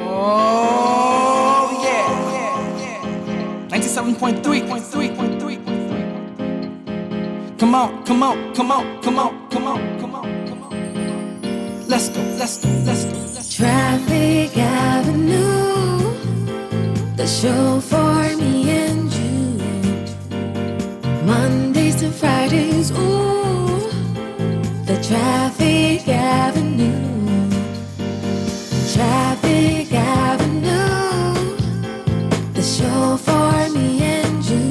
Oh, yeah. 97.3. Come on. Let's go. Traffic Avenue, the show for me and you. Mondays to Fridays, ooh, the Traffic Avenue. Traffic Avenue, the show for me and you.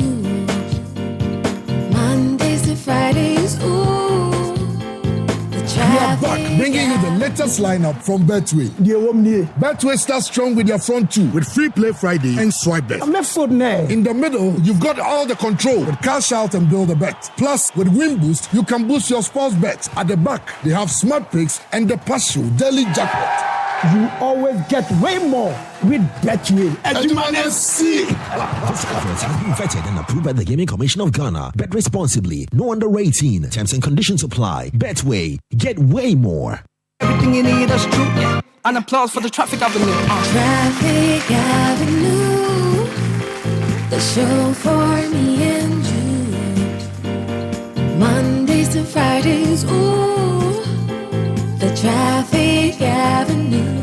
Mondays to Fridays, ooh, the We are Traffic back, bringing you the latest lineup from Betway. Betway starts strong with your front two with Free Play Friday and Swipe Bet. In the middle, you've got all the control with Cash Out and Build a Bet. Plus, with Win Boost, you can boost your sports bet. At the back, they have Smart Picks and the Partial Daily Jackpot. You always get way more with Betway. This offers has been vetted and approved by the Gaming Commission of Ghana. Bet responsibly. No under 18. Terms and conditions apply. Betway. Get way more. Everything you need is true. Yeah. And applause for the Traffic Avenue. Traffic Avenue, the show for me and you. Mondays to Fridays, ooh, the Traffic Avenue.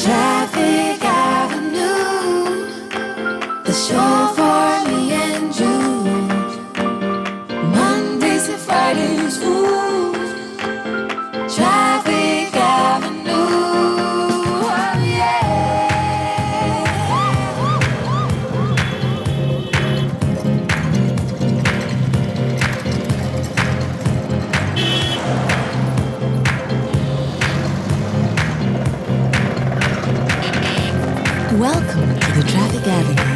Traffic Avenue, the show for me and you. Mondays to Fridays, ooh, Traffic Avenue, oh yeah. Welcome to the Traffic Avenue.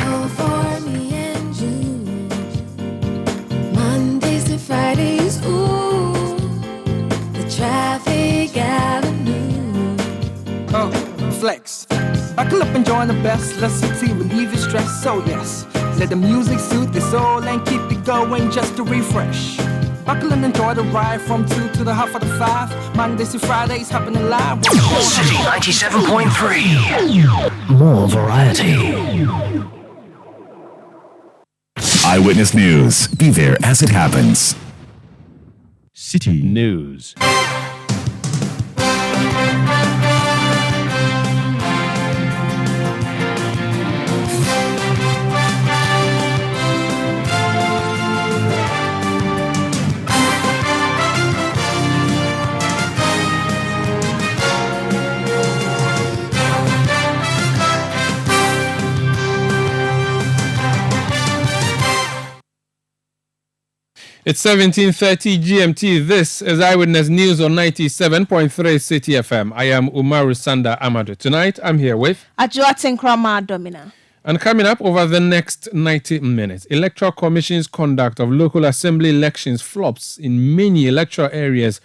Oh, for me and you. Mondays to Fridays, ooh, the Traffic Avenue. Oh, flex. Buckle up and join the best. Listen to relieve your stress. So yes, let the music soothe your soul and keep it going just to refresh. Buckle and enjoy the ride from 2 to the half of the 5. Mondays to Fridays happening live. Citi 97.3. More variety. Eyewitness News. Be there as it happens. City News. It's 17:30 GMT. This is Eyewitness News on 97.3 Citi FM. I am Umaru Sanda Amadu. Tonight, I'm here with Ajuatin Krama Domina. And coming up over the next 90 minutes, Electoral Commission's conduct of local assembly elections flops in many electoral areas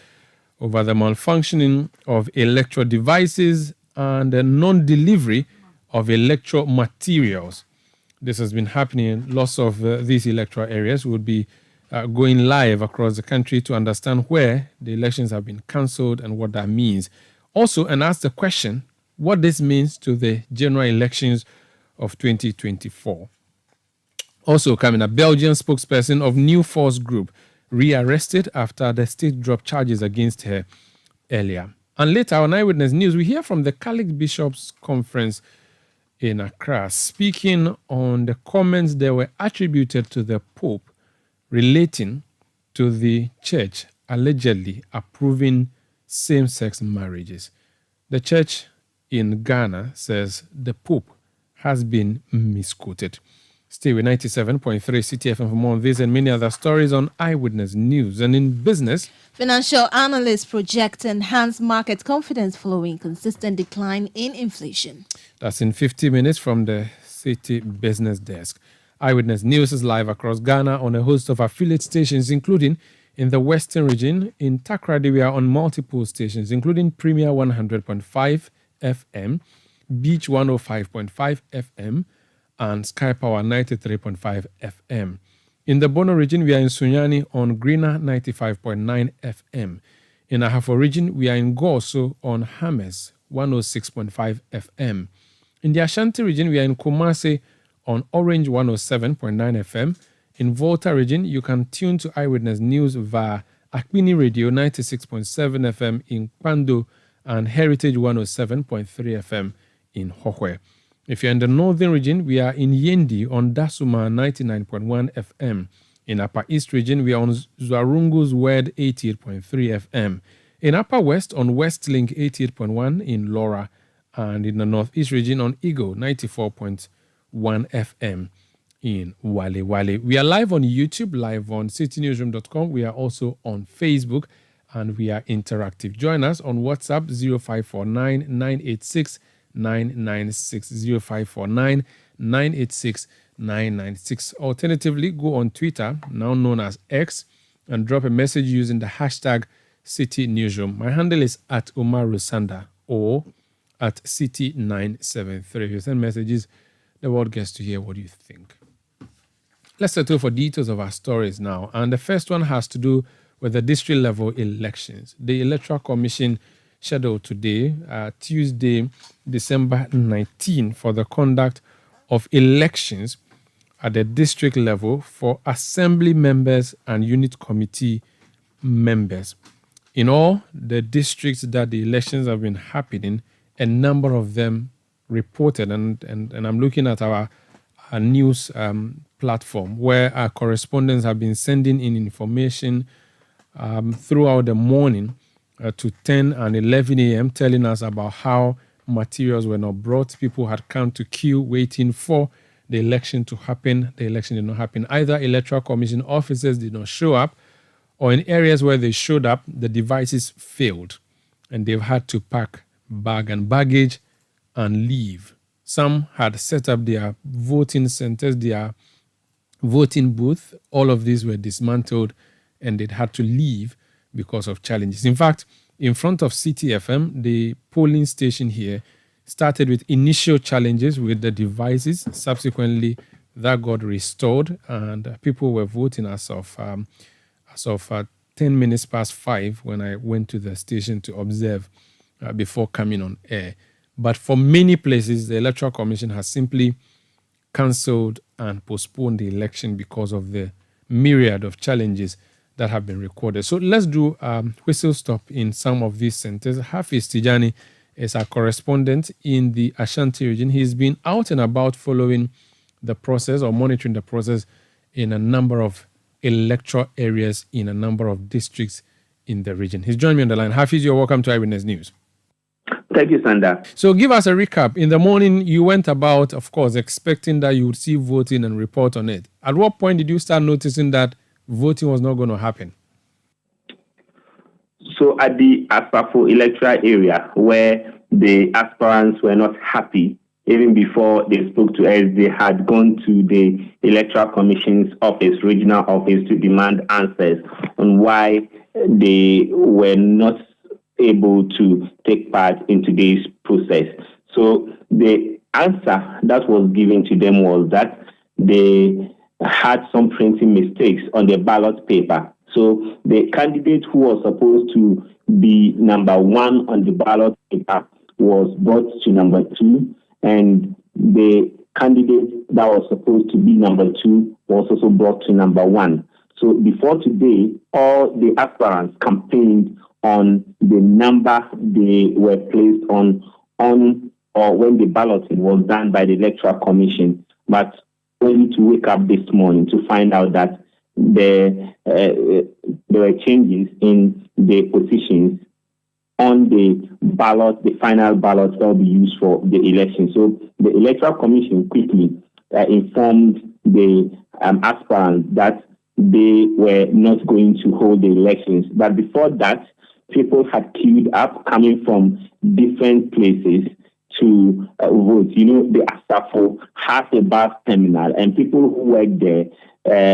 over the malfunctioning of electoral devices and the non-delivery of electoral materials. This has been happening in lots of these electoral areas. We'll be going live across the country to understand where the elections have been cancelled and what that means. Also, and ask the question, what this means to the general elections of 2024. Also coming up, Belgian spokesperson of New Force Group rearrested after the state dropped charges against her earlier. And later on Eyewitness News, we hear from the Catholic Bishops' Conference in Accra, speaking on the comments that were attributed to the Pope relating to the church allegedly approving same-sex marriages. The church in Ghana says the Pope has been misquoted. Stay with 97.3 Citi FM for more on this and many other stories on Eyewitness News. And in business, Financial analysts project enhanced market confidence following consistent decline in inflation. That's in 50 minutes from the Citi Business Desk. Eyewitness News is live across Ghana on a host of affiliate stations, including in the Western region. In Takoradi, we are on multiple stations, including Premier 100.5 FM, Beach 105.5 FM, and Sky Power 93.5 FM. In the Bono region, we are in Sunyani on Greener 95.9 FM. In Ahafo region, we are in Goso on Hames 106.5 FM. In the Ashanti region, we are in Kumasi on Orange 107.9 FM. In Volta region, you can tune to Eyewitness News via Akpini Radio 96.7 FM in Kwando and Heritage 107.3 FM in Hohwe. If you're in the northern region, we are in Yendi on Dasuma 99.1 FM. In Upper East region, we are on Zwarungu's Word 88.3 FM. In Upper West, on Westlink 88.1 in Laura. And in the Northeast region, on Eagle 94.1 FM in Wale Wale. We are live on YouTube, live on citinewsroom.com. We are also on Facebook, and we are interactive. Join us on WhatsApp 0549 986 996 0549 986 996. Alternatively, go on Twitter, now known as X, and drop a message using the hashtag Citi Newsroom. My handle is at Umar Rusanda or at Citi973. If you send messages, the world gets to hear what you think. Let's settle for details of our stories now. And the first one has to do with the district level elections. The Electoral Commission scheduled today, Tuesday, December 19, for the conduct of elections at the district level for assembly members and unit committee members. In all the districts that the elections have been happening, a number of them reported, and I'm looking at our news platform where our correspondents have been sending in information throughout the morning to 10 and 11 a.m. telling us about how materials were not brought. People had come to queue waiting for the election to happen. The election did not happen. Either Electoral Commission officers did not show up, or in areas where they showed up, the devices failed and they've had to pack bag and baggage and leave. Some had set up their voting centers, their voting booth. All of these were dismantled and they'd had to leave because of challenges. In fact, in front of Citi FM, the polling station here started with initial challenges with the devices. Subsequently, that got restored and people were voting as of 10 minutes past 5 when I went to the station to observe before coming on air. But for many places, the Electoral Commission has simply cancelled and postponed the election because of the myriad of challenges that have been recorded. So let's do a whistle stop in some of these centers. Hafiz Tijani is our correspondent in the Ashanti region. He's been out and about following the process or monitoring the process in a number of electoral areas in a number of districts in the region. He's joined me on the line. Hafiz, you're welcome to Eyewitness News. Thank you, Sanda. So give us a recap. In the morning, you went about, of course, expecting that you would see voting and report on it. At what point did you start noticing that voting was not going to happen? So at the Asafo electoral area, where the aspirants were not happy, even before they spoke to us, they had gone to the Electoral Commission's office, regional office, to demand answers on why they were not able to take part in today's process. So the answer that was given to them was that they had some printing mistakes on the ballot paper. So the candidate who was supposed to be number 1 on the ballot paper was brought to number 2, and the candidate that was supposed to be number 2 was also brought to number 1. So before today, all the aspirants campaigned on the number they were placed on or when the balloting was done by the Electoral Commission, but only to wake up this morning to find out that there were changes in the positions on the ballot, the final ballot that will be used for the election. So the Electoral Commission quickly informed the aspirants that they were not going to hold the elections. But before that, people had queued up coming from different places to vote. The Asafo has a bus terminal, and people who work there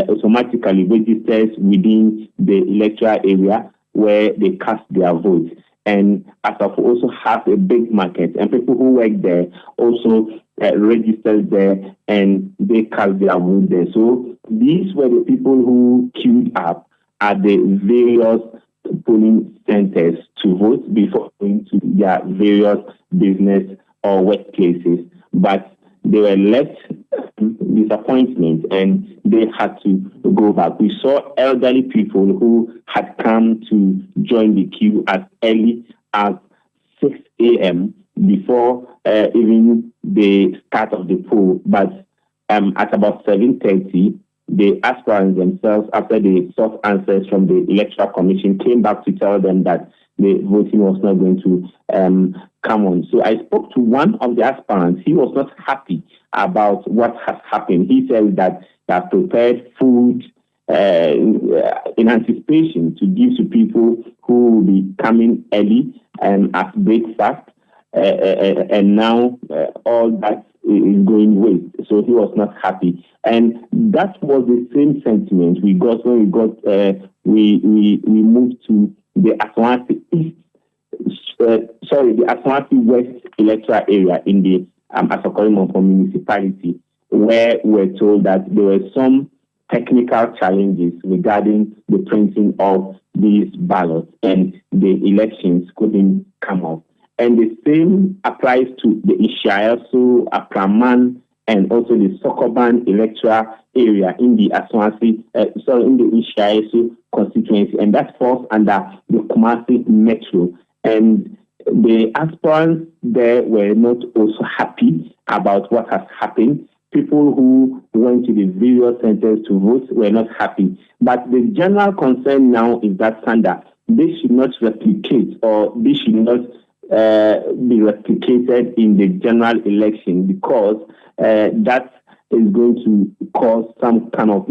automatically registers within the electoral area where they cast their votes. And Asafo also has a big market, and people who work there also register there and they cast their vote there. So these were the people who queued up at the various polling centers to vote before going to their various business or workplaces. But they were left disappointment and they had to go back. We saw elderly people who had come to join the queue as early as 6 a.m. before even the start of the poll. But at about 7:30, the aspirants themselves, after they sought answers from the Electoral Commission, came back to tell them that the voting was not going to come on. So I spoke to one of the aspirants. He was not happy about what has happened. He said that they have prepared food in anticipation to give to people who will be coming early as breakfast, and now all that is going waste. So he was not happy, and that was the same sentiment we got when we moved to the Ashanti East. The Ashanti West electoral area in the Asokoro municipality, where we're told that there were some technical challenges regarding the printing of these ballots and the elections couldn't come off. And the same applies to the Ishayasu, Apraman, and also the Sokoban electoral area in the in the Ishayasu constituency, and that falls under the Kumasi Metro. And the aspirants there were not also happy about what has happened. People who went to the various centers to vote were not happy. But the general concern now is that, Sanda, this should not replicate, or this should not be replicated in the general election, because that is going to cause some kind of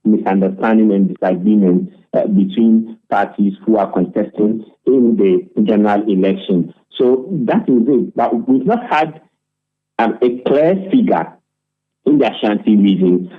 misunderstanding and disagreement between parties who are contesting in the general election. So that is it. But we've not had a clear figure in the Ashanti region.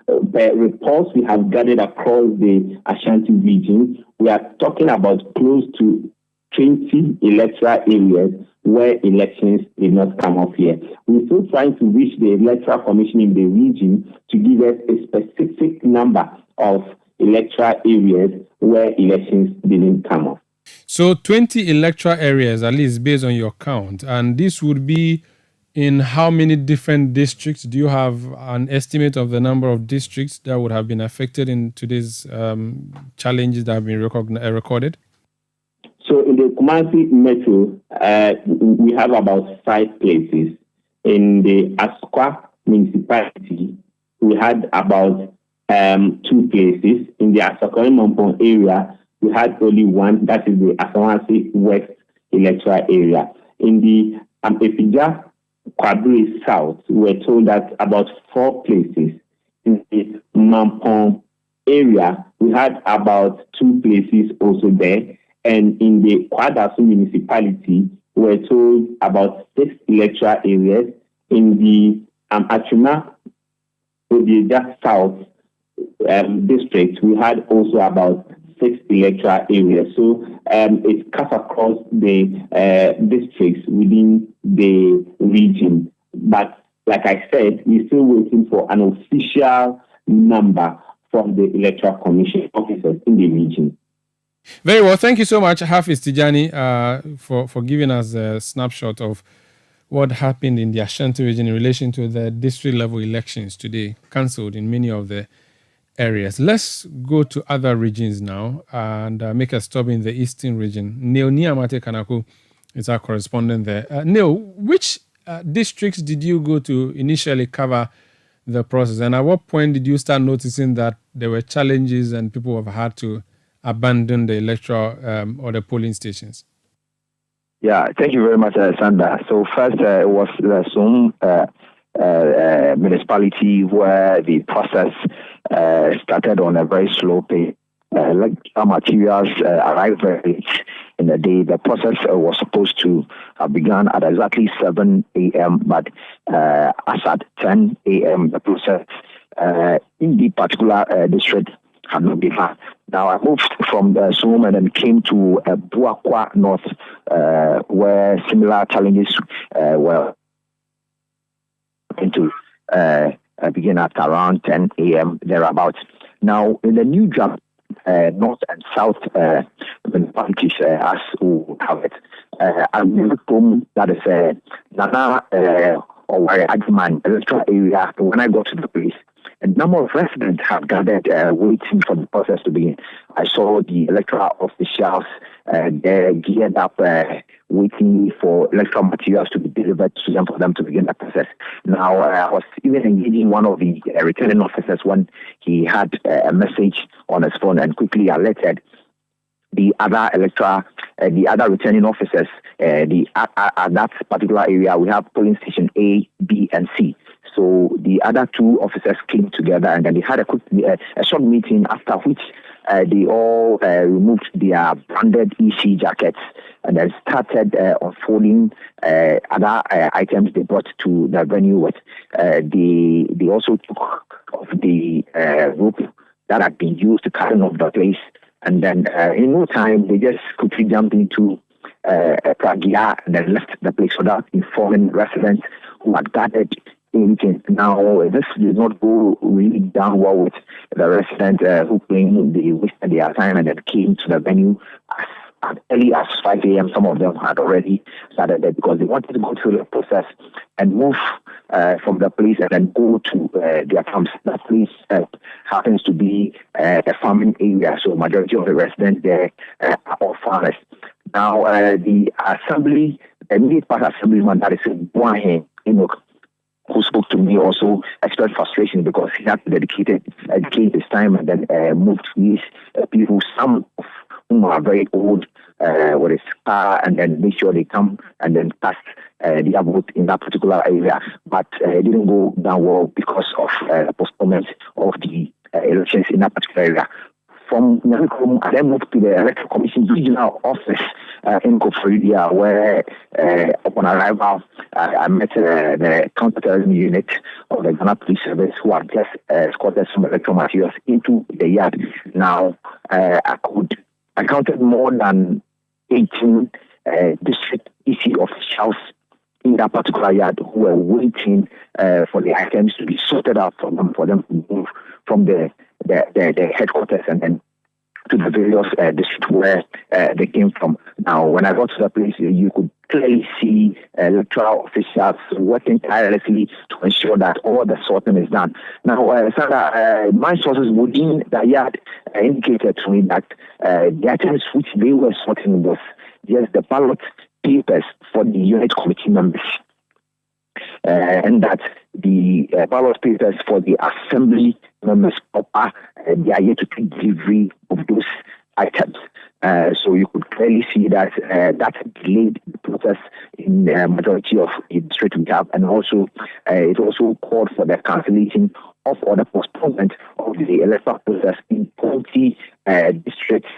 The reports we have gathered across the Ashanti region, we are talking about close to 20 electoral areas where elections did not come off here. We're still trying to reach the Electoral Commission in the region to give us a specific number of electoral areas where elections didn't come off. So 20 electoral areas, at least based on your count, and this would be in how many different districts? Do you have an estimate of the number of districts that would have been affected in today's challenges that have been recorded? So in the Kumasi Metro, we have about 5 places. In the Asokwa municipality, we had about 2 places. In the Asokoro area, we had only 1. That is the Ashanti West electoral area. In the Efija Kwabri South, we were told that about 4 places. In the Mampong area, we had about 2 places also there. And in the Kwadasu municipality, we were told about 6 electoral areas. In the Achuma Odieja South district, we had also about 6 electoral areas. So it cuts across the districts within the region. But like I said, we're still waiting for an official number from the Electoral Commission officers in the region. Very well. Thank you so much, Hafiz Tijani, for giving us a snapshot of what happened in the Ashanti region in relation to the district-level elections today, cancelled in many of the areas. Let's go to other regions now and make a stop in the eastern region. Neil Niamate Kanaku is our correspondent there. Neil, which districts did you go to initially cover the process, and at what point did you start noticing that there were challenges and people have had to abandon the electoral or the polling stations? Yeah, thank you very much, Sanda. So first, it was some municipality where the process started on a very slow pace. Electrical materials arrived very late in the day. The process was supposed to have begun at exactly 7 a.m., but as at 10 a.m., the process in the particular district had not begun. Now, I moved from the Zoom and then came to Buakwa North, where similar challenges were going to begin at around 10 a.m. thereabouts. Now, in the new draft, North and South municipalities, as we have it, that is Nana or Agman electoral area. When I got to the place, a number of residents have gathered waiting for the process to begin. I saw the electoral officials they're geared up waiting for electoral materials to be delivered to them for them to begin the process. Now, I was even engaging one of the returning officers when he had a message on his phone and quickly alerted the other returning officers. At that particular area, we have polling station A, B, and C. So the other two officers came together and then they had a short meeting, after which they all removed their branded EC jackets and then started unfolding other items they brought to the venue with. They also took off the rope that had been used to carry off the place. And then in no time, they just quickly jumped into a pragia and then left the place without informing residents who had gathered anything. Now, this did not go really down well with the residents who claimed they wasted their time and then came to the venue as early as 5 a.m. Some of them had already started there because they wanted to go through the process and move from the place and then go to their camps. That place happens to be a farming area, so majority of the residents there are all farmers. Now, the immediate past assemblyman, that is Buahen Enoch, who spoke to me, also expressed frustration because he had to dedicate his time and then move to these people, some of whom are very old, with his car, and then make sure they come and then cast their vote in that particular area. But it didn't go down well because of the postponement of the elections in that particular area. From Newsroom, I then moved to the Electoral Commission regional office in Koforidia, where upon arrival, I met the counterterrorism unit of the Ghana Police Service, who had just escorted some electoral materials into the yard. Now, I counted more than 18 district EC officials in that particular yard who were waiting for the items to be sorted out for them to move from the headquarters and then to the various districts where they came from. Now, when I got to the place, you could clearly see electoral officials working tirelessly to ensure that all the sorting is done. Now, Sandra, my sources within the yard indicated to me that the items which they were sorting was just the ballot papers for the unit committee members. And that the ballot papers for the assembly members they are yet to take delivery of those items. So you could clearly see that that delayed the process in the majority of the district we have, and also it also called for the cancellation of or the postponement of the electoral process in 20 districts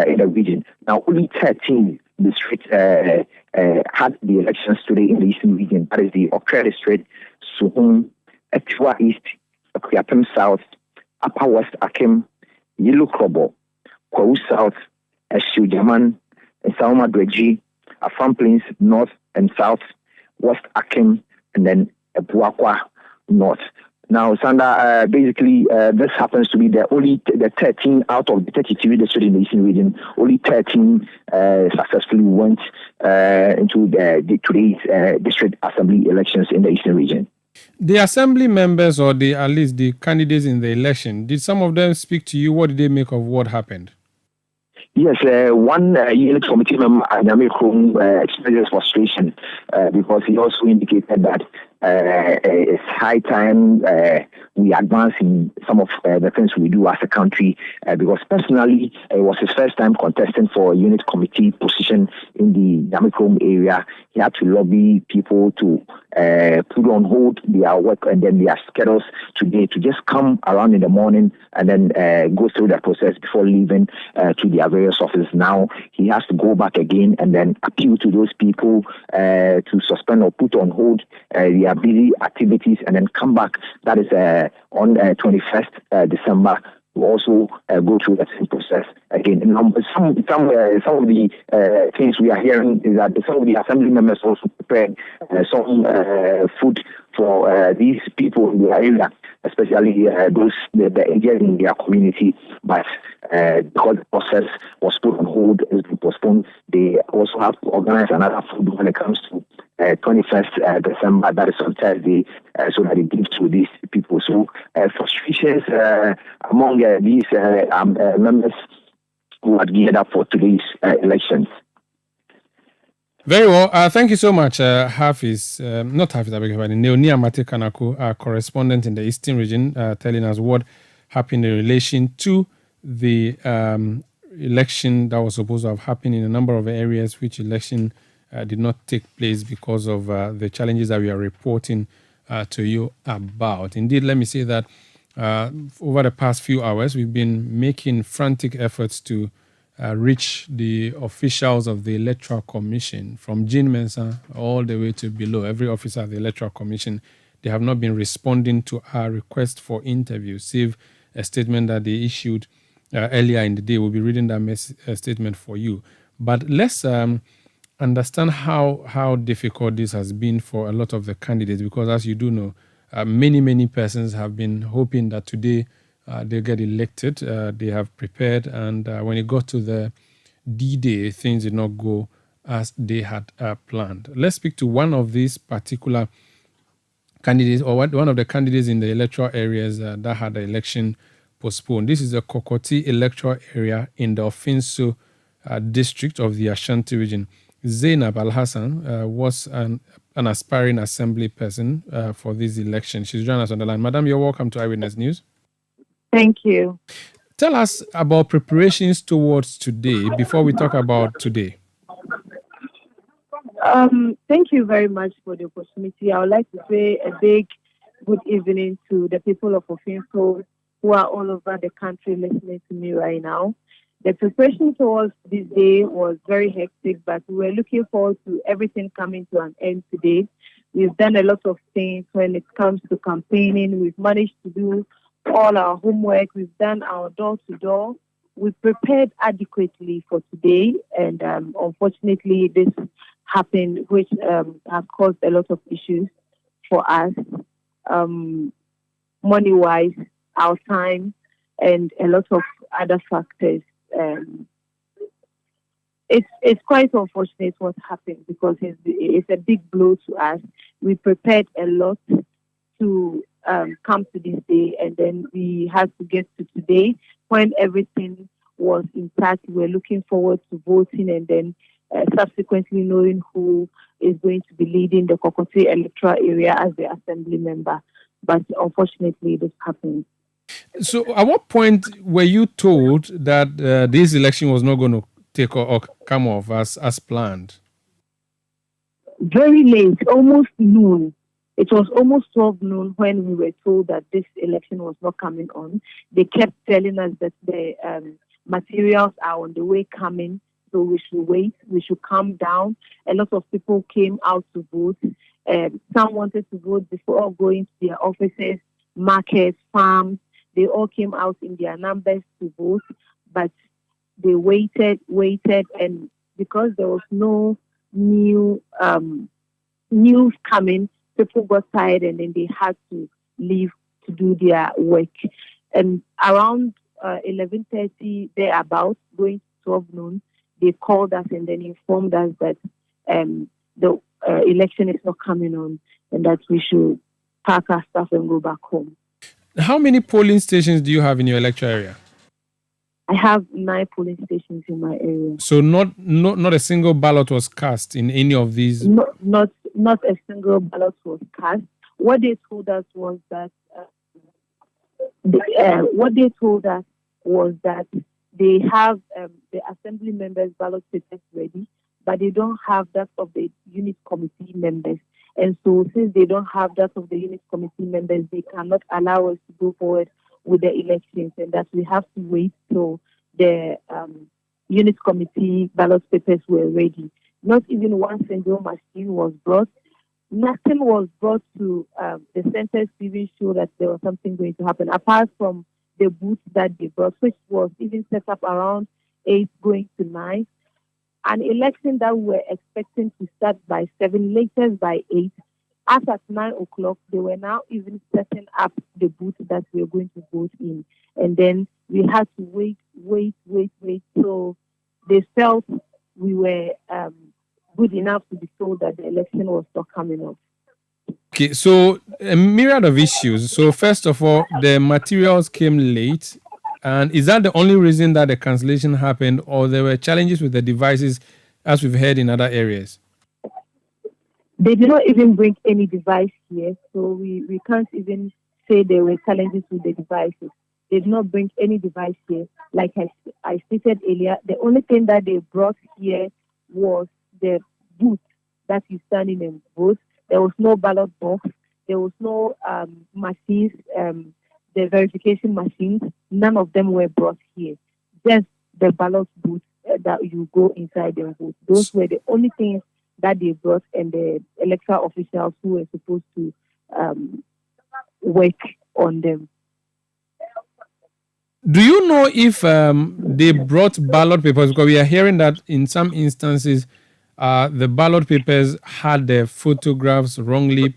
in the region. Now, only 13 districts had the elections today in the Eastern region. That is the Okra district, Suhum, Etiwa East, Akuyapem South, Upper West Akim, Yellow Krobo, Kwahu South, Eshujaman, Sauma Dweji, Afam Plains North and South, West Akim, and then Buakwa North. Now, Sanda, basically, this happens to be the 13 out of the 33 districts in the Eastern region. Only 13 successfully went into today's district assembly elections in the Eastern region. The assembly members, or at least the candidates in the election, did some of them speak to you? What did they make of what happened? Yes, one unit committee member, Newsroom, expressed frustration because he also indicated that it's high time we advance in some of the things we do as a country because personally it was his first time contesting for a unit committee position in the Newsroom area. He had to lobby people to put on hold their work and then their schedules today to just come around in the morning and then go through the process before leaving to their various offices. Now he has to go back again and then appeal to those people to suspend or put on hold their busy activities and then come back. That is on 21st December. To also go through that same process again. Some of the things we are hearing is that some of the assembly members also prepared some food for these people in their area, especially the aged in their community. But because the process was put on hold, it's been postponed. They also have to organize another food when it comes to 21st December, that is on Thursday, so that it gives to these people. So frustrations among these members who are geared up for today's elections. Very well. Thank you so much, Hafiz. Not Hafiz, I beg your pardon. Neonia Matekanaku, our correspondent in the Eastern region, telling us what happened in relation to the election that was supposed to have happened in a number of areas, which election did not take place because of the challenges that we are reporting to you about. Indeed, let me say that over the past few hours, we've been making frantic efforts to reach the officials of the Electoral Commission, from Jean Mensah all the way to below. Every officer of the Electoral Commission, they have not been responding to our request for interview, save a statement that they issued earlier in the day. We'll be reading that statement for you. But let's understand how difficult this has been for a lot of the candidates, because as you do know, many persons have been hoping that today they'll get elected. They have prepared, and when it got to the D-Day, things did not go as they had planned. Let's speak to one of these particular candidates, or one of the candidates in the electoral areas that had the election postponed. This is the Kokoti electoral area in the Ofinso district of the Ashanti region. Zainab Al-Hassan was an aspiring assembly person for this election. She's joined us on the line. Madam, you're welcome to Eyewitness News. Thank you. Tell us about preparations towards today before we talk about today. Thank you very much for the opportunity. I would like to say a big good evening to the people of Ofinso who are all over the country listening to me right now. The preparation towards this day was very hectic, but we were looking forward to everything coming to an end today. We've done a lot of things when it comes to campaigning. We've managed to do all our homework. We've done our door-to-door. We prepared adequately for today, and unfortunately this happened, which has caused a lot of issues for us, money-wise, our time, and a lot of other factors. It's quite unfortunate what happened, because it's a big blow to us. We prepared a lot to come to this day, and then we had to get to today when everything was intact. We're looking forward to voting, and then subsequently knowing who is going to be leading the Kokoti electoral area as the assembly member. But unfortunately, this happened. So at what point were you told that this election was not going to take or come off as planned? Very late, almost noon. It was almost 12 noon when we were told that this election was not coming on. They kept telling us that the materials are on the way coming, so we should wait, we should calm down. A lot of people came out to vote. Some wanted to vote before going to their offices, markets, farms. They all came out in their numbers to vote, but they waited, and because there was no new news coming, people got tired, and then they had to leave to do their work. And around 11:30, thereabouts, going to 12 noon, they called us and then informed us that the election is not coming on, and that we should pack our stuff and go back home. How many polling stations do you have in your electoral area? I have 9 polling stations in my area. So not a single ballot was cast in any of these? Not a single ballot was cast. What they told us was that they have the assembly members' ballot papers ready, but they don't have that of the unit committee members. And so since they don't have that of the unit committee members, they cannot allow us to go forward with the elections, and that we have to wait till the unit committee ballot papers were ready. Not even one single machine was brought. Nothing was brought to the centers to even show that there was something going to happen, apart from the booth that they brought, which was even set up around 8 going to 9. An election that we were expecting to start by 7, latest by 8. As at 9 o'clock, they were now even setting up the booth that we were going to vote in. And then we had to wait till they felt we were good enough to be told that the election was not coming up. Okay, so a myriad of issues. So first of all, the materials came late. And is that the only reason that the cancellation happened, or there were challenges with the devices, as we've heard in other areas? They did not even bring any device here, so we can't even say there were challenges with the devices. They did not bring any device here. Like I stated earlier, the only thing that they brought here was the booth that you stand in and vote. There was no ballot box. There was no machines, the verification machines. None of them were brought here. Just the ballot booth that you go inside and vote. Those were the only things that they brought, and the electoral officials who were supposed to work on them. Do you know if they brought ballot papers? Because we are hearing that in some instances, the ballot papers had the photographs wrongly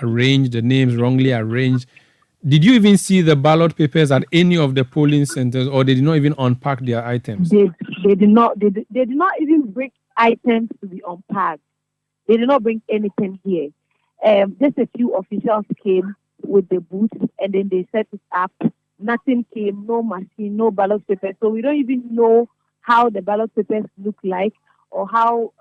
arranged, the names wrongly arranged. Did you even see the ballot papers at any of the polling centers, or they did not even unpack their items? They did not even bring items to be unpacked. They did not bring anything here. Just a few officials came with the booth, and then they set it up. Nothing came, no machine, no ballot papers. So we don't even know how the ballot papers look like, or how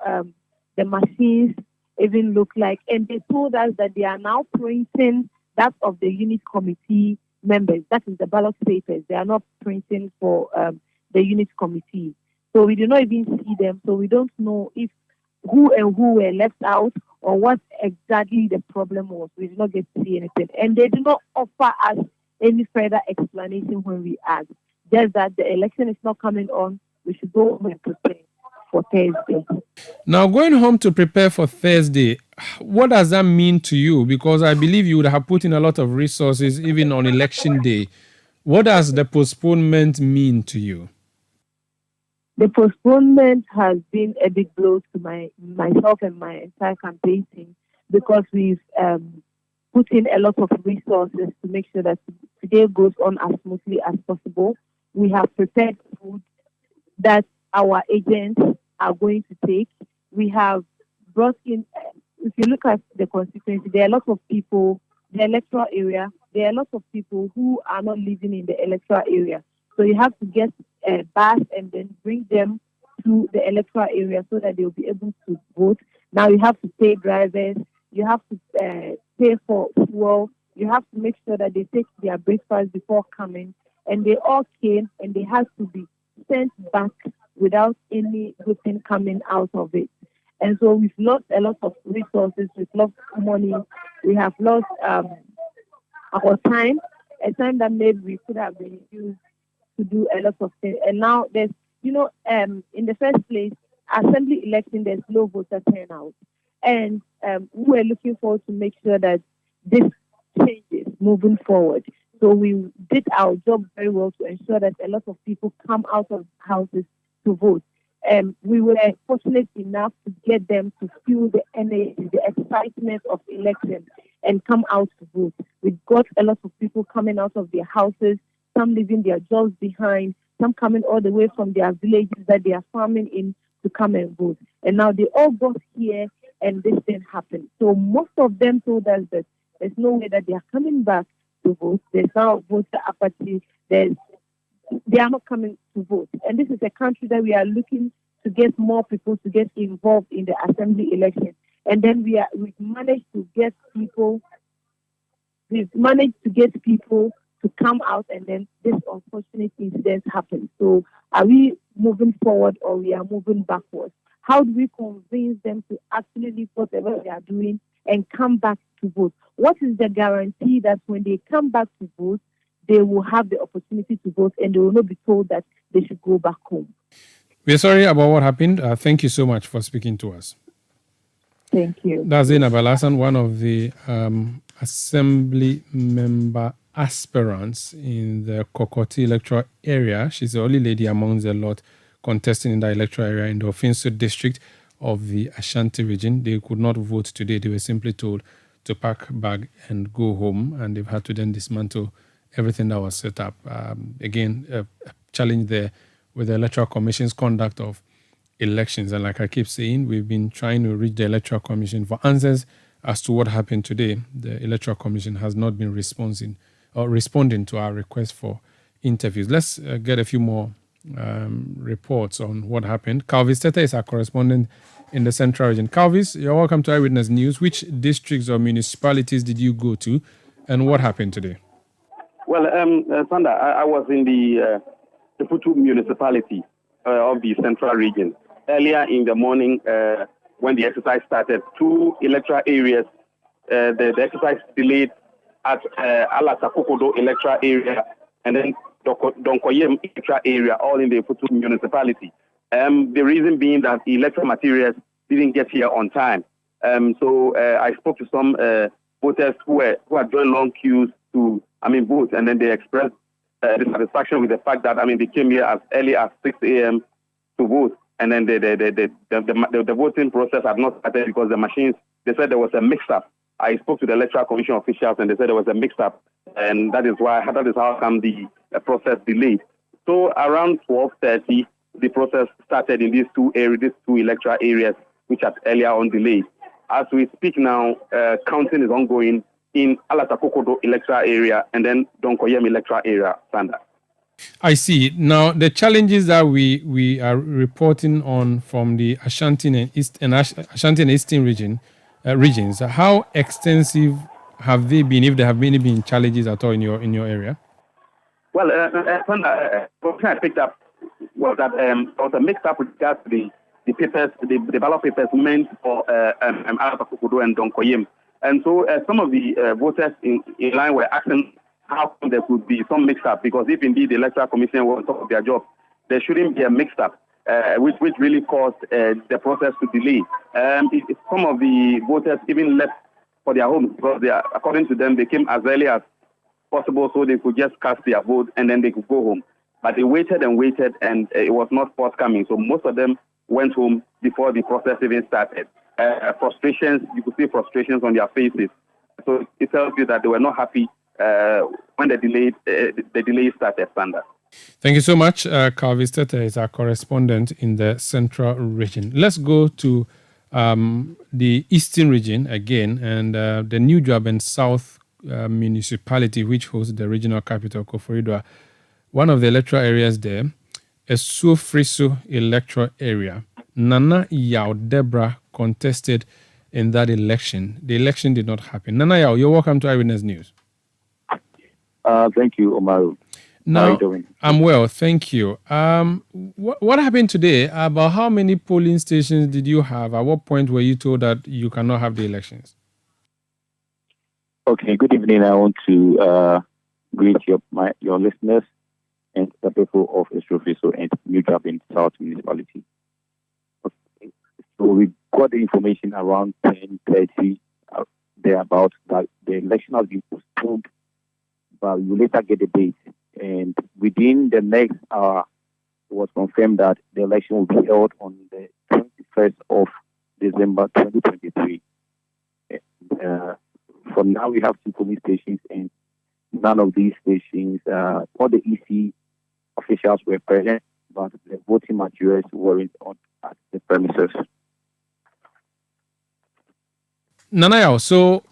the machines even look like. And they told us that they are now printing that of the unit committee members. That is the ballot papers. They are not printing for the unit committee. So we do not even see them. So we don't know if who were left out, or what exactly the problem was. We did not get to see anything. And they did not offer us any further explanation when we asked. Just that the election is not coming on. We should go home and prepare for Thursday. Now, going home to prepare for Thursday, what does that mean to you? Because I believe you would have put in a lot of resources even on election day. What does the postponement mean to you? The postponement has been a big blow to myself and my entire campaign team, because we've put in a lot of resources to make sure that today goes on as smoothly as possible. We have prepared food that our agents are going to take. We have brought in, if you look at the constituency, there are a lot of people, the electoral area, there are a lot of people who are not living in the electoral area. So you have to get a bus and then bring them to the electoral area so that they'll be able to vote. Now you have to pay drivers, you have to pay for fuel, you have to make sure that they take their breakfast before coming. And they all came, and they had to be sent back without any good thing coming out of it. And so we've lost a lot of resources, we've lost money, we have lost our time, a time that maybe we could have been used to do a lot of things. And now there's, in the first place, assembly election, there's low voter turnout. And we were looking forward to make sure that this changes moving forward. So we did our job very well to ensure that a lot of people come out of houses to vote. We were fortunate enough to get them to feel the energy, the excitement of election, and come out to vote. We got a lot of people coming out of their houses, some leaving their jobs behind, some coming all the way from their villages that they are farming in to come and vote. And now they all got here, and this thing happened. So most of them told us that there's no way that they are coming back to vote. There's now voter apathy. They are not coming to vote. And this is a country that we are looking to get more people to get involved in the assembly election. And then we've managed to get people to come out, and then this unfortunate incident happened. So are we moving forward, or we are moving backwards? How do we convince them to actually leave whatever they are doing and come back to vote? What is the guarantee that when they come back to vote, they will have the opportunity to vote and they will not be told that they should go back home? We're sorry about what happened. Thank you so much for speaking to us. Thank you. That's Zainab Alasan, one of the assembly member aspirants in the Kokoti electoral area. She's the only lady among the lot contesting in the electoral area in the Ofinso district of the Ashanti region. They could not vote today. They were simply told to pack bag and go home, and they've had to then dismantle everything that was set up. Again, a challenge there with the Electoral Commission's conduct of elections. And like I keep saying, we've been trying to reach the Electoral Commission for answers as to what happened today. The Electoral Commission has not been responding to our request for interviews. Let's get a few more reports on what happened. Calvis Tete is our correspondent in the Central Region. Calvis, you're welcome to Eyewitness News. Which districts or municipalities did you go to, and what happened today? Well, Sanda, I was in the Putu municipality of the Central Region. Earlier in the morning, when the exercise started, 2 electoral areas, the exercise delayed at Alatakokodo electoral area and then Donkoyem electoral area, all in the Putu municipality. The reason being that the electoral materials didn't get here on time. So I spoke to some voters who had joined long queues to vote, and then they expressed dissatisfaction with the fact that they came here as early as 6 a.m. to vote, and then the voting process had not started because the machines. They said there was a mix-up. I spoke to the Electoral Commission officials, and they said there was a mix-up, and that is how come the process delayed. So around 12:30, the process started in these two electoral areas, which had earlier on delayed. As we speak now, counting is ongoing in Alatakokodo electoral area and then Donkoyem electoral area, Sanda. I see. Now, the challenges that we are reporting on from the Ashanti and Eastern regions, how extensive have they been, if there have been challenges at all in your area? Well, Sanda, what I picked up was that there was a mix-up with regards to the papers, the ballot papers meant for Alatakokodo and Donkoyem. And so some of the voters in line were asking how there could be some mix-up, because if indeed the Electoral Commission was on top of their job, there shouldn't be a mix-up, which really caused the process to delay. Some of the voters even left for their homes because according to them, they came as early as possible so they could just cast their vote and then they could go home. But they waited and waited, and it was not forthcoming. So most of them went home before the process even started. Frustrations, you could see frustrations on their faces. So it tells you that they were not happy when the delay started, Sanda. Thank you so much. Calvis Tete is our correspondent in the Central Region. Let's go to the Eastern Region again, and the New Joburg South municipality, which hosts the regional capital, Koforidua. One of the electoral areas there is Sufriso electoral area. Nana Yao Deborah contested in that election. The election did not happen. Nana Yao, you're welcome to Eyewitness News. Thank you, Omaru. Now, how are you doing? I'm well, thank you. What happened today? About how many polling stations did you have? At what point were you told that you cannot have the elections? Okay, good evening. I want to greet your listeners and the people of Estrofiso and New Joburg South Municipality. Okay. So we got the information around 10:30 thereabout that the election has been postponed, but we later get the date. And within the next hour, it was confirmed that the election will be held on the 21st of December 2023. For now, we have 2 police stations, and none of these stations, all the EC officials were present, but the voting materials weren't at the premises. Nanayao, so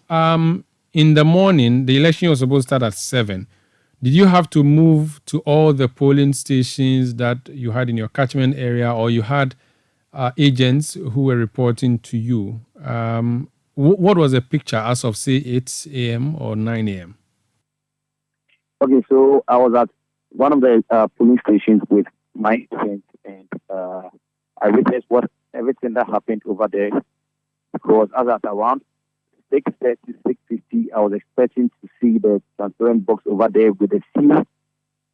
in the morning, the election was supposed to start at 7. Did you have to move to all the polling stations that you had in your catchment area, or you had agents who were reporting to you? What was the picture as of, say, 8 a.m. or 9 a.m.? Okay, so I was at one of the polling stations with my friends, and I witnessed everything that happened over there, because as at around 6:30, 6:50, I was expecting to see the transparent box over there with the seal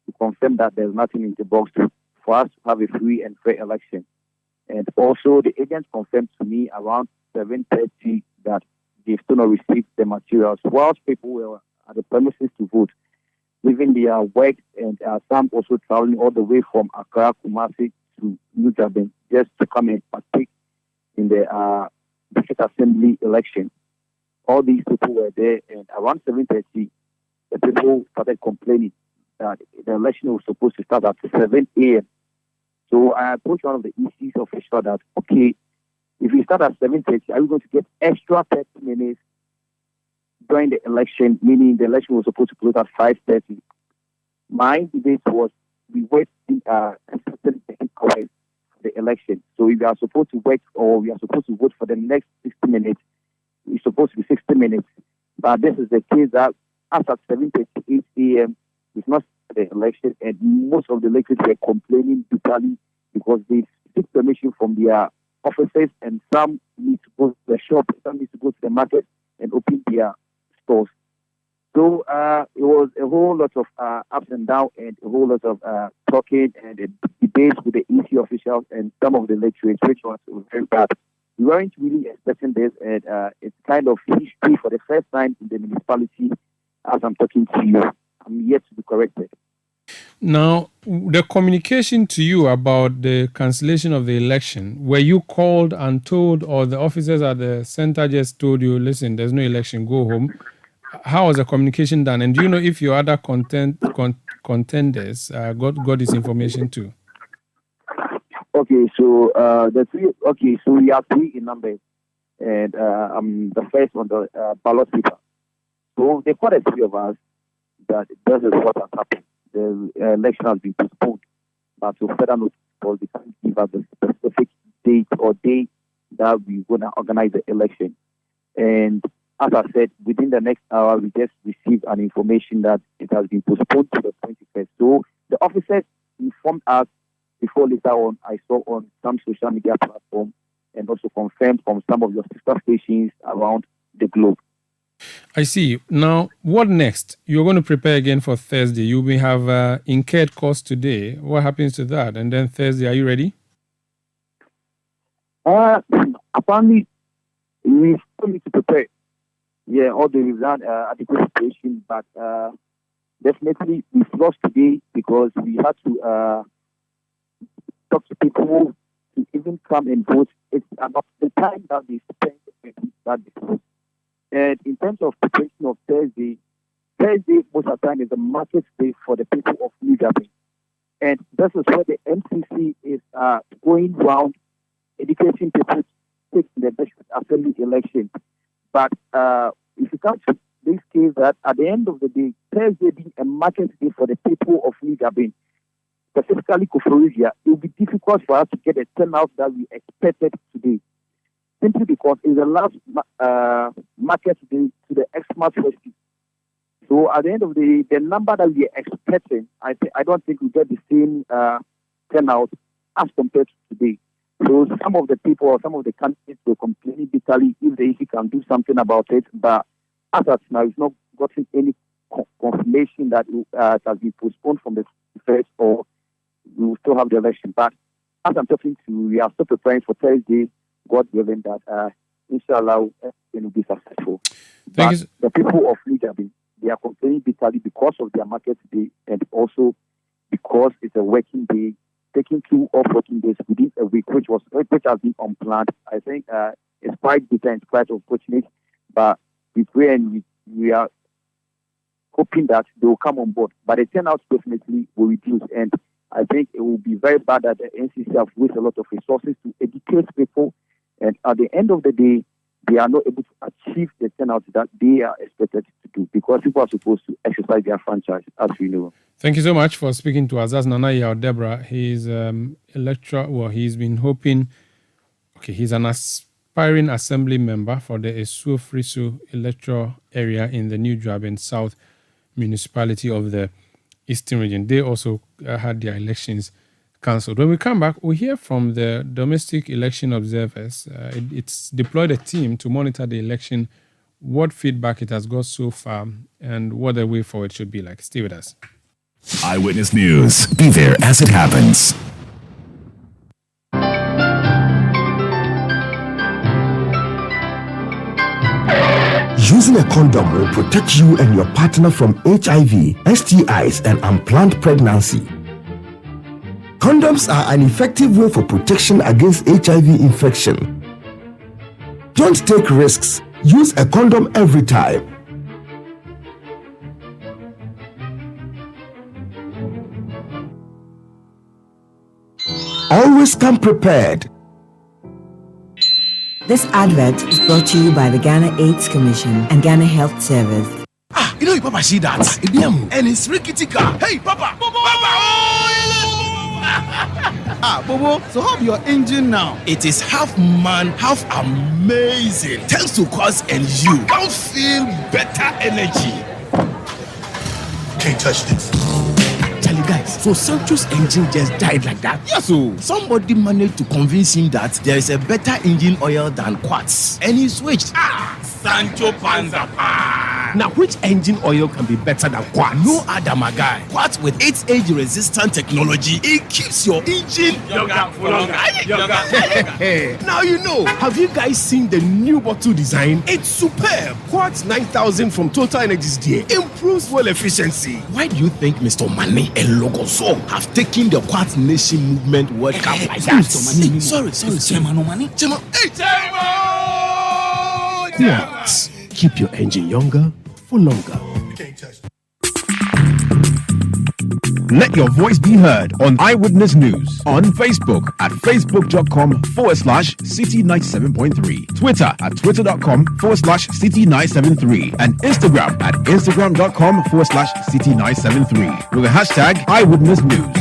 to confirm that there's nothing in the box for us to have a free and fair election. And also, the agent confirmed to me around 7:30 that they've still not received the materials. Whilst people were at the premises to vote, leaving their work, and some also traveling all the way from Accra, Kumasi to New Durban just to come and partake in the district assembly election. All these people were there, and around 7:30, the people started complaining that the election was supposed to start at 7 a.m. So I approached one of the EC's officials that, okay, if we start at 7:30, are we going to get extra 30 minutes during the election, meaning the election was supposed to close at 5:30? My debate was, we wait consistent hours for the election. So if we are supposed to wait or we are supposed to vote for the next 60 minutes, it's supposed to be 60 minutes. But this is the case that after 7:38 a.m., it's not the election, and most of the electors were complaining bitterly because they seek permission from their officers, and some need to go to the shop, some need to go to the market and open their stores. So it was a whole lot of ups and downs, and a whole lot of talking and debates with the EC officials and some of the electorates, which was very bad. We weren't really expecting this, and it's kind of history for the first time in the municipality as I'm talking to you. I'm yet to be corrected. Now, the communication to you about the cancellation of the election, were you called and told, or the officers at the center just told you, listen, there's no election, go home? How was the communication done? And do you know if your other contenders got this information too? Okay, so so we are 3 in numbers, and I'm the first on the ballot paper. So they called 3 of us that this is what has happened. The election has been postponed, but to further notice, they can't give us the specific date or day that we're going to organize the election. And as I said, within the next hour, we just received an information that it has been postponed to the 21st. So the officers informed us before later on, I saw on some social media platform, and also confirmed from some of your sister stations around the globe. I see. Now, what next? You're going to prepare again for Thursday. You may have incurred costs today. What happens to that? And then Thursday, are you ready? Apparently, we still need to prepare. Yeah, although we've done adequate preparation, but definitely we've lost today because we had to talk to people to even come and vote. It's about the time that they spend that they vote. And in terms of preparation of Thursday most of the time is a market day for the people of New Durban. And this is where the MCC is going around educating people to take the district assembly election. But if you come to this case, that at the end of the day, Thursday being a market day for the people of New Durban, specifically Koforidua, it will be difficult for us to get a turnout that we expected today. Simply because it's the last market day to the Xmas festival. So at the end of the day, the number that we are expecting, I don't think we get the same turnout as compared to today. So some of the people or some of the candidates were complaining bitterly if the EC can do something about it. But as of now, it's not gotten any confirmation that it has been postponed from the first, or we will still have the election. But as I'm talking to you, we are still preparing for Thursday, God willing, that inshallah it will be successful. But the people of New Durban, they are complaining bitterly because of their market day, and also because it's a working day, taking 2 off working days within a week, which has been unplanned. I think it's quite bitter and quite unfortunate, but we pray and we are hoping that they will come on board. But the turnout definitely will reduce, and I think it will be very bad that the NCC have wasted a lot of resources to educate people, and at the end of the day, they are not able to achieve the turnout that they are expected to do, because people are supposed to exercise their franchise, as we know. Thank you so much for speaking to us. That's Nana Yao Deborah. He's he's been hoping, he's an aspiring assembly member for the Esuo-Friso electoral area in the New Durban South municipality of the Eastern region. They also had their elections cancelled. When we come back, we'll hear from the domestic election observers. It's deployed a team to monitor the election what feedback it has got so far, and what the way forward should be like. Stay with us. Eyewitness News. Be there as it happens. Using a condom will protect you and your partner from HIV, STIs, and unplanned pregnancy. Condoms are an effective way for protection against HIV infection. Don't take risks. Use a condom every time. Always come prepared. This advert is brought to you by the Ghana AIDS Commission and Ghana Health Service. You know, Papa, see that? And it's rickety car. Hey, Papa! Bobo, so how your engine now? It is half man, half amazing. Thanks to Quartz and you can feel better energy. Can't touch this. Charlie, guys, so Sancho's engine just died like that? Yes, so somebody managed to convince him that there is a better engine oil than Quartz, and he switched. Sancho Panza. Now, which engine oil can be better than Quartz? No other, my guy. Quartz with its age-resistant technology, it keeps your engine younger for longer. Now you know. Have you guys seen the new bottle design? It's superb. Quartz 9000 from Total Energies there improves fuel efficiency. Why do you think Mr. Mane and Logoso have taken the Quartz Nation movement World Cup like that? Sorry. Chema. Hey, Quartz. Keep your engine younger for longer. Let your voice be heard on Eyewitness News on Facebook at facebook.com/Citi97.3, Twitter at twitter.com/Citi973, and Instagram at instagram.com/Citi973 with the hashtag Eyewitness News.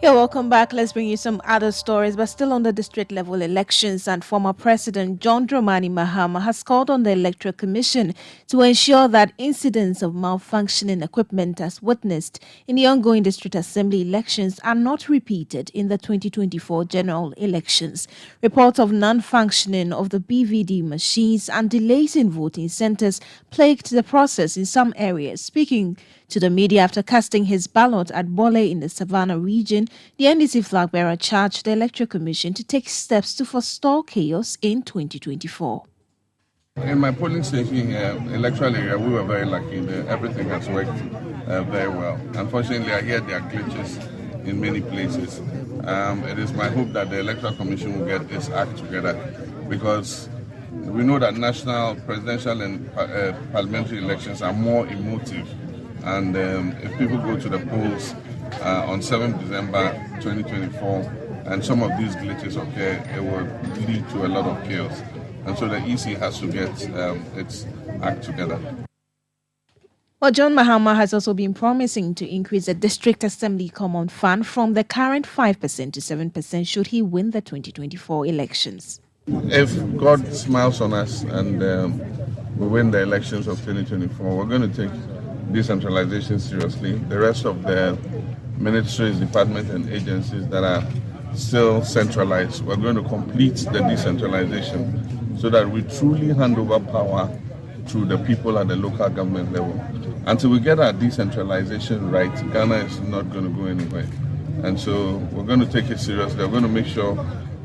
Yeah, welcome back. Let's bring you some other stories, but still on the district level elections. And former President John Dramani Mahama has called on the Electoral Commission to ensure that incidents of malfunctioning equipment as witnessed in the ongoing district assembly elections are not repeated in the 2024 general elections. Reports of non-functioning of the BVD machines and delays in voting centers plagued the process in some areas. Speaking to the media after casting his ballot at Bole in the Savannah region, the NDC flag bearer charged the Electoral Commission to take steps to forestall chaos in 2024. In my polling station here, electoral area, we were very lucky. Everything has worked very well. Unfortunately, I hear there are glitches in many places. It is my hope that the Electoral Commission will get this act together, because we know that national, presidential and parliamentary elections are more emotive. And if people go to the polls on 7th December 2024 and some of these glitches occur, it will lead to a lot of chaos. And so the EC has to get its act together. Well, John Mahama has also been promising to increase the District Assembly Common Fund from the current 5% to 7% should he win the 2024 elections. If God smiles on us and we win the elections of 2024, we're going to take decentralization seriously. The rest of the ministries, departments and agencies that are still centralized, we're going to complete the decentralization so that we truly hand over power to the people at the local government level. Until we get our decentralization right, Ghana is not going to go anywhere. And so we're going to take it seriously. We're going to make sure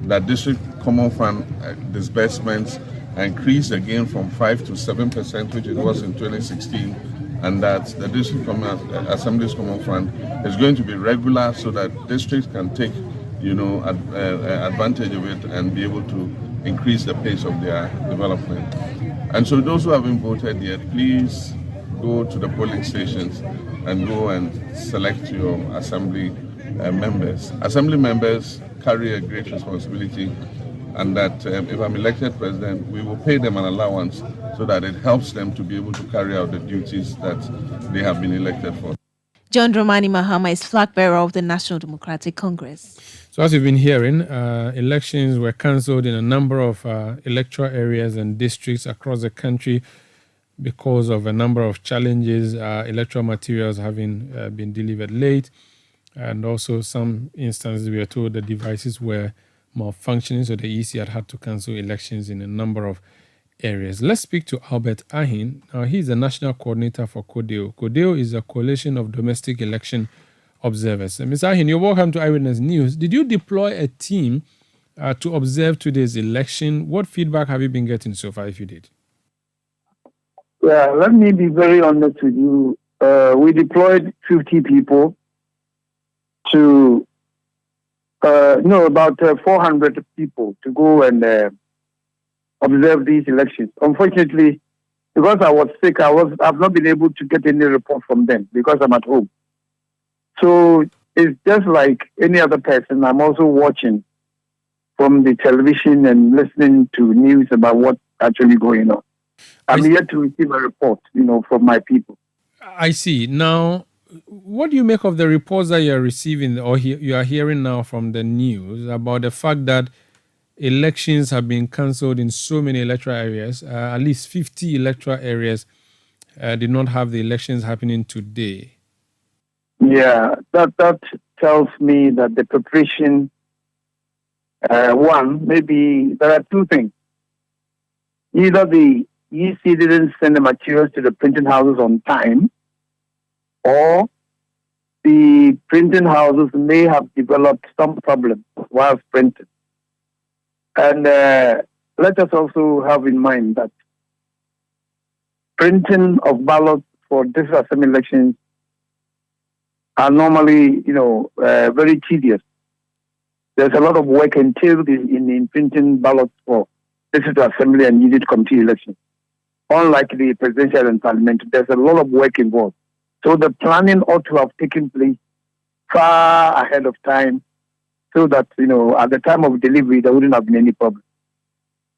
that District Common Fund disbursements increase again from 5 to 7%, which it was in 2016, and that the District Assembly's Common Fund is going to be regular so that districts can take, advantage of it and be able to increase the pace of their development. And so those who haven't voted yet, please go to the polling stations and go and select your assembly members. Assembly members carry a great responsibility, and that if I'm elected president, we will pay them an allowance so that it helps them to be able to carry out the duties that they have been elected for. John Dramani Mahama is flag bearer of the National Democratic Congress. So as you've been hearing, elections were cancelled in a number of electoral areas and districts across the country because of a number of challenges, electoral materials having been delivered late, and also some instances we are told the devices were malfunctioning, so the EC had to cancel elections in a number of areas. Let's speak to Albert Ahin. Now, he's the national coordinator for CODEO. CODEO is a coalition of domestic election observers. Mr. Ahin, you're welcome to Eyewitness News. Did you deploy a team to observe today's election? What feedback have you been getting so far, if you did? Yeah, let me be very honest with you. We deployed 50 people to, about 400 people to go and observe these elections. Unfortunately, because I was sick, I've not been able to get any report from them because I'm at home. So it's just like any other person. I'm also watching from the television and listening to news about what's actually going on. I'm yet to receive a report, from my people. I see. Now, what do you make of the reports that you're receiving or you are hearing now from the news about the fact that elections have been cancelled in so many electoral areas? At least 50 electoral areas did not have the elections happening today. Yeah, that tells me that the preparation, maybe there are two things. Either the EC didn't send the materials to the printing houses on time, or the printing houses may have developed some problems while printing. And let us also have in mind that printing of ballots for district assembly elections are normally, very tedious. There's a lot of work entailed in printing ballots for district assembly and unit committee elections. Unlike the presidential and parliamentary, there's a lot of work involved. So the planning ought to have taken place far ahead of time so that, at the time of delivery, there wouldn't have been any problem.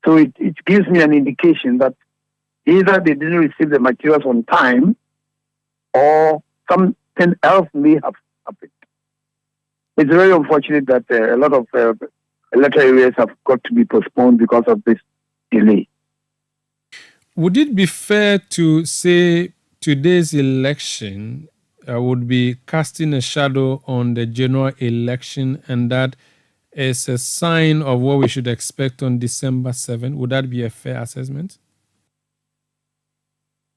So it gives me an indication that either they didn't receive the materials on time or something else may have happened. It's very unfortunate that a lot of electoral areas have got to be postponed because of this delay. Would it be fair to say today's election would be casting a shadow on the general election, and that is a sign of what we should expect on December 7? Would that be a fair assessment?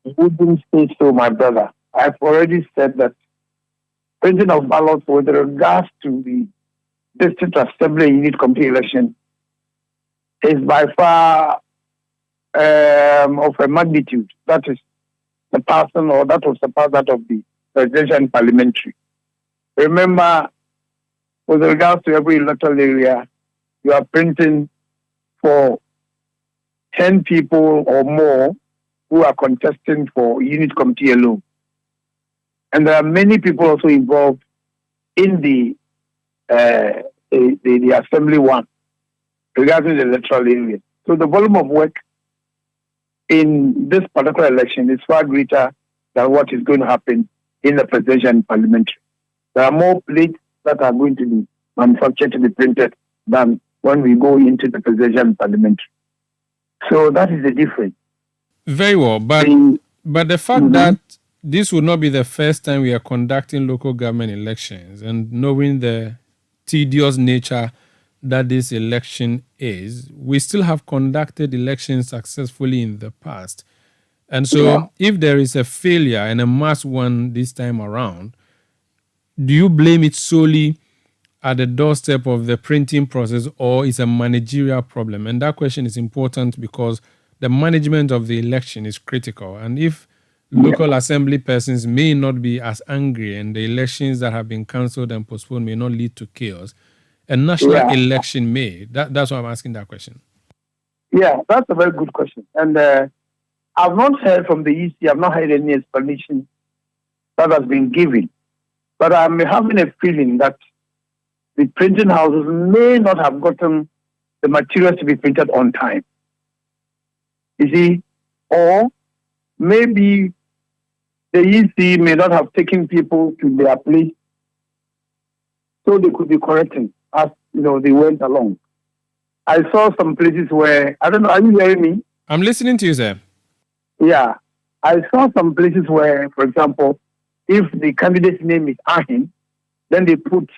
I wouldn't say so, my brother. I've already said that printing of ballots with regards to the district assembly unit committee election is by far of a magnitude that is the person, or that was the part that of the presidential and parliamentary. Remember, with regards to every electoral area, you are printing for 10 people or more who are contesting for unit committee alone. And there are many people also involved in the assembly one regarding the electoral area. So the volume of work in this particular election is far greater than what is going to happen in the presidential and parliamentary. There are more plates that are going to be manufactured to be printed than when we go into the presidential and parliamentary. So that is the difference. Very well, but the fact that this will not be the first time we are conducting local government elections, and knowing the tedious nature that this election is, we still have conducted elections successfully in the past. And so if there is a failure and a mass one this time around, do you blame it solely at the doorstep of the printing process, or is a managerial problem? And that question is important because the management of the election is critical. And if local assembly persons may not be as angry, and the elections that have been cancelled and postponed may not lead to chaos, a national election may. That's why I'm asking that question. Yeah, that's a very good question. And I've not heard from the EC, I've not heard any explanation that has been given. But I'm having a feeling that the printing houses may not have gotten the materials to be printed on time. You see? Or maybe the EC may not have taken people to their place so they could be correcting as they went along. I saw some places where, I don't know, are you hearing me? I'm listening to you, sir. Yeah. I saw some places where, for example, if the candidate's name is Ahin, then they put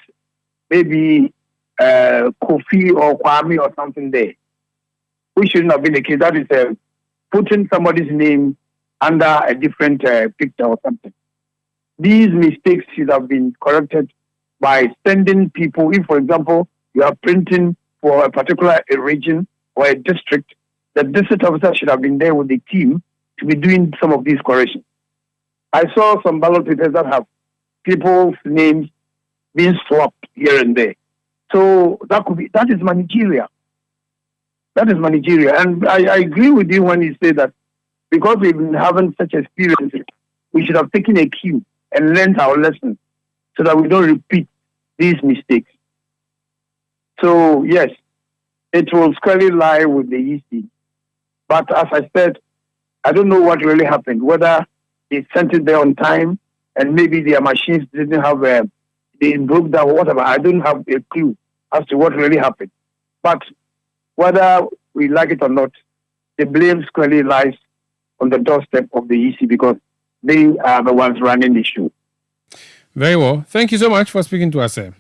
maybe Kofi or Kwame or something there, which shouldn't have been the case. That is putting somebody's name under a different picture or something. These mistakes should have been corrected by sending people. If, for example, you are printing for a particular region or a district, the district officer should have been there with the team to be doing some of these corrections. I saw some ballot papers that have people's names being swapped here and there. So that is managerial. That is managerial. And I agree with you when you say that because we've been having such experiences, we should have taken a cue and learned our lesson so that we don't repeat these mistakes. So, yes, it will squarely lie with the EC. But as I said, I don't know what really happened, whether they sent it there on time and maybe their machines didn't have, they broke down or whatever. I don't have a clue as to what really happened. But whether we like it or not, the blame squarely lies on the doorstep of the EC because they are the ones running the show. Very well. Thank you so much for speaking to us, sir.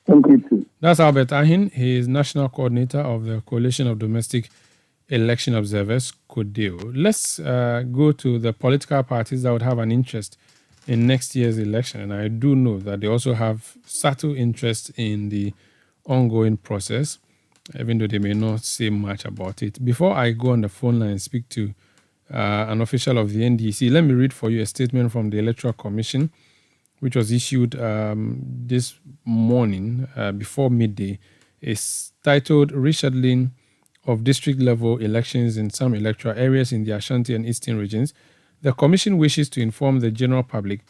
Thank you too. That's Albert Ahin. He is National Coordinator of the Coalition of Domestic Election Observers, CODEO. Let's go to the political parties that would have an interest in next year's election. And I do know that they also have subtle interest in the ongoing process, even though they may not say much about it. Before I go on the phone line and speak to an official of the NDC, let me read for you a statement from the Electoral Commission, which was issued this morning before midday. It's titled Rescheduling of District-Level Elections in Some Electoral Areas in the Ashanti and Eastern Regions. The Commission wishes to inform the general public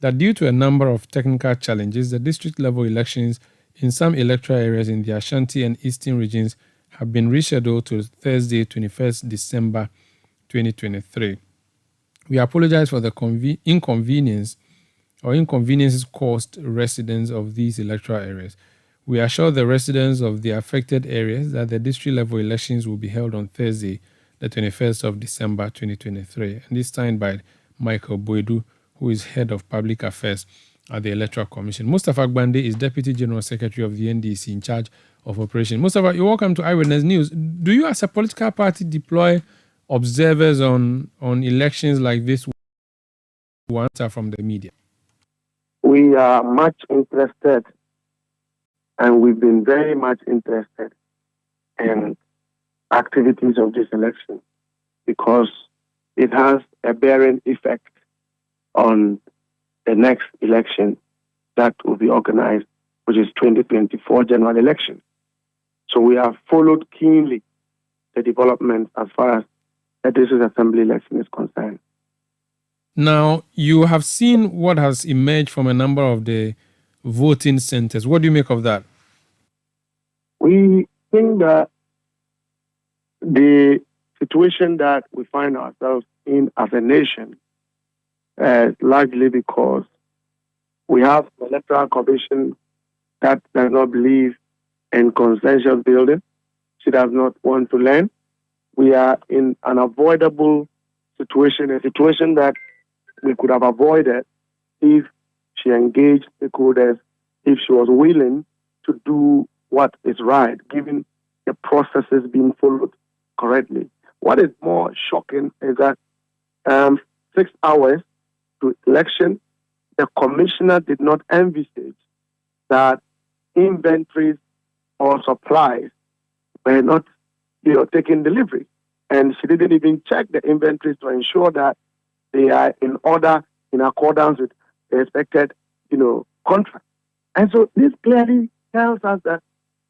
that due to a number of technical challenges, the district-level elections in some electoral areas in the Ashanti and Eastern Regions have been rescheduled to Thursday, 21st December 2023. We apologize for the inconveniences caused residents of these electoral areas. We assure the residents of the affected areas that the district-level elections will be held on Thursday, the 21st of December 2023. And this is signed by Michael Boedu, who is Head of Public Affairs at the Electoral Commission. Mustafa Gbande is Deputy General Secretary of the NDC in charge of operation. Mustafa, you're welcome to Eyewitness News. Do you as a political party deploy observers on elections like this one from the media? We are much interested, and we've been very much interested in activities of this election because it has a bearing effect on the next election that will be organized, which is 2024 general election. So we have followed keenly the developments as far as the district assembly election is concerned. Now, you have seen what has emerged from a number of the voting centers. What do you make of that? We think that the situation that we find ourselves in as a nation is largely because we have an electoral commission that does not believe in consensus building. She does not want to learn. We are in an avoidable situation, a situation that we could have avoided if she engaged stakeholders, if she was willing to do what is right, given the processes being followed correctly. What is more shocking is that 6 hours to election, the commissioner did not envisage that inventories or supplies were not, taking delivery. And she didn't even check the inventories to ensure that they are in order, in accordance with the expected, contract. And so this clearly tells us that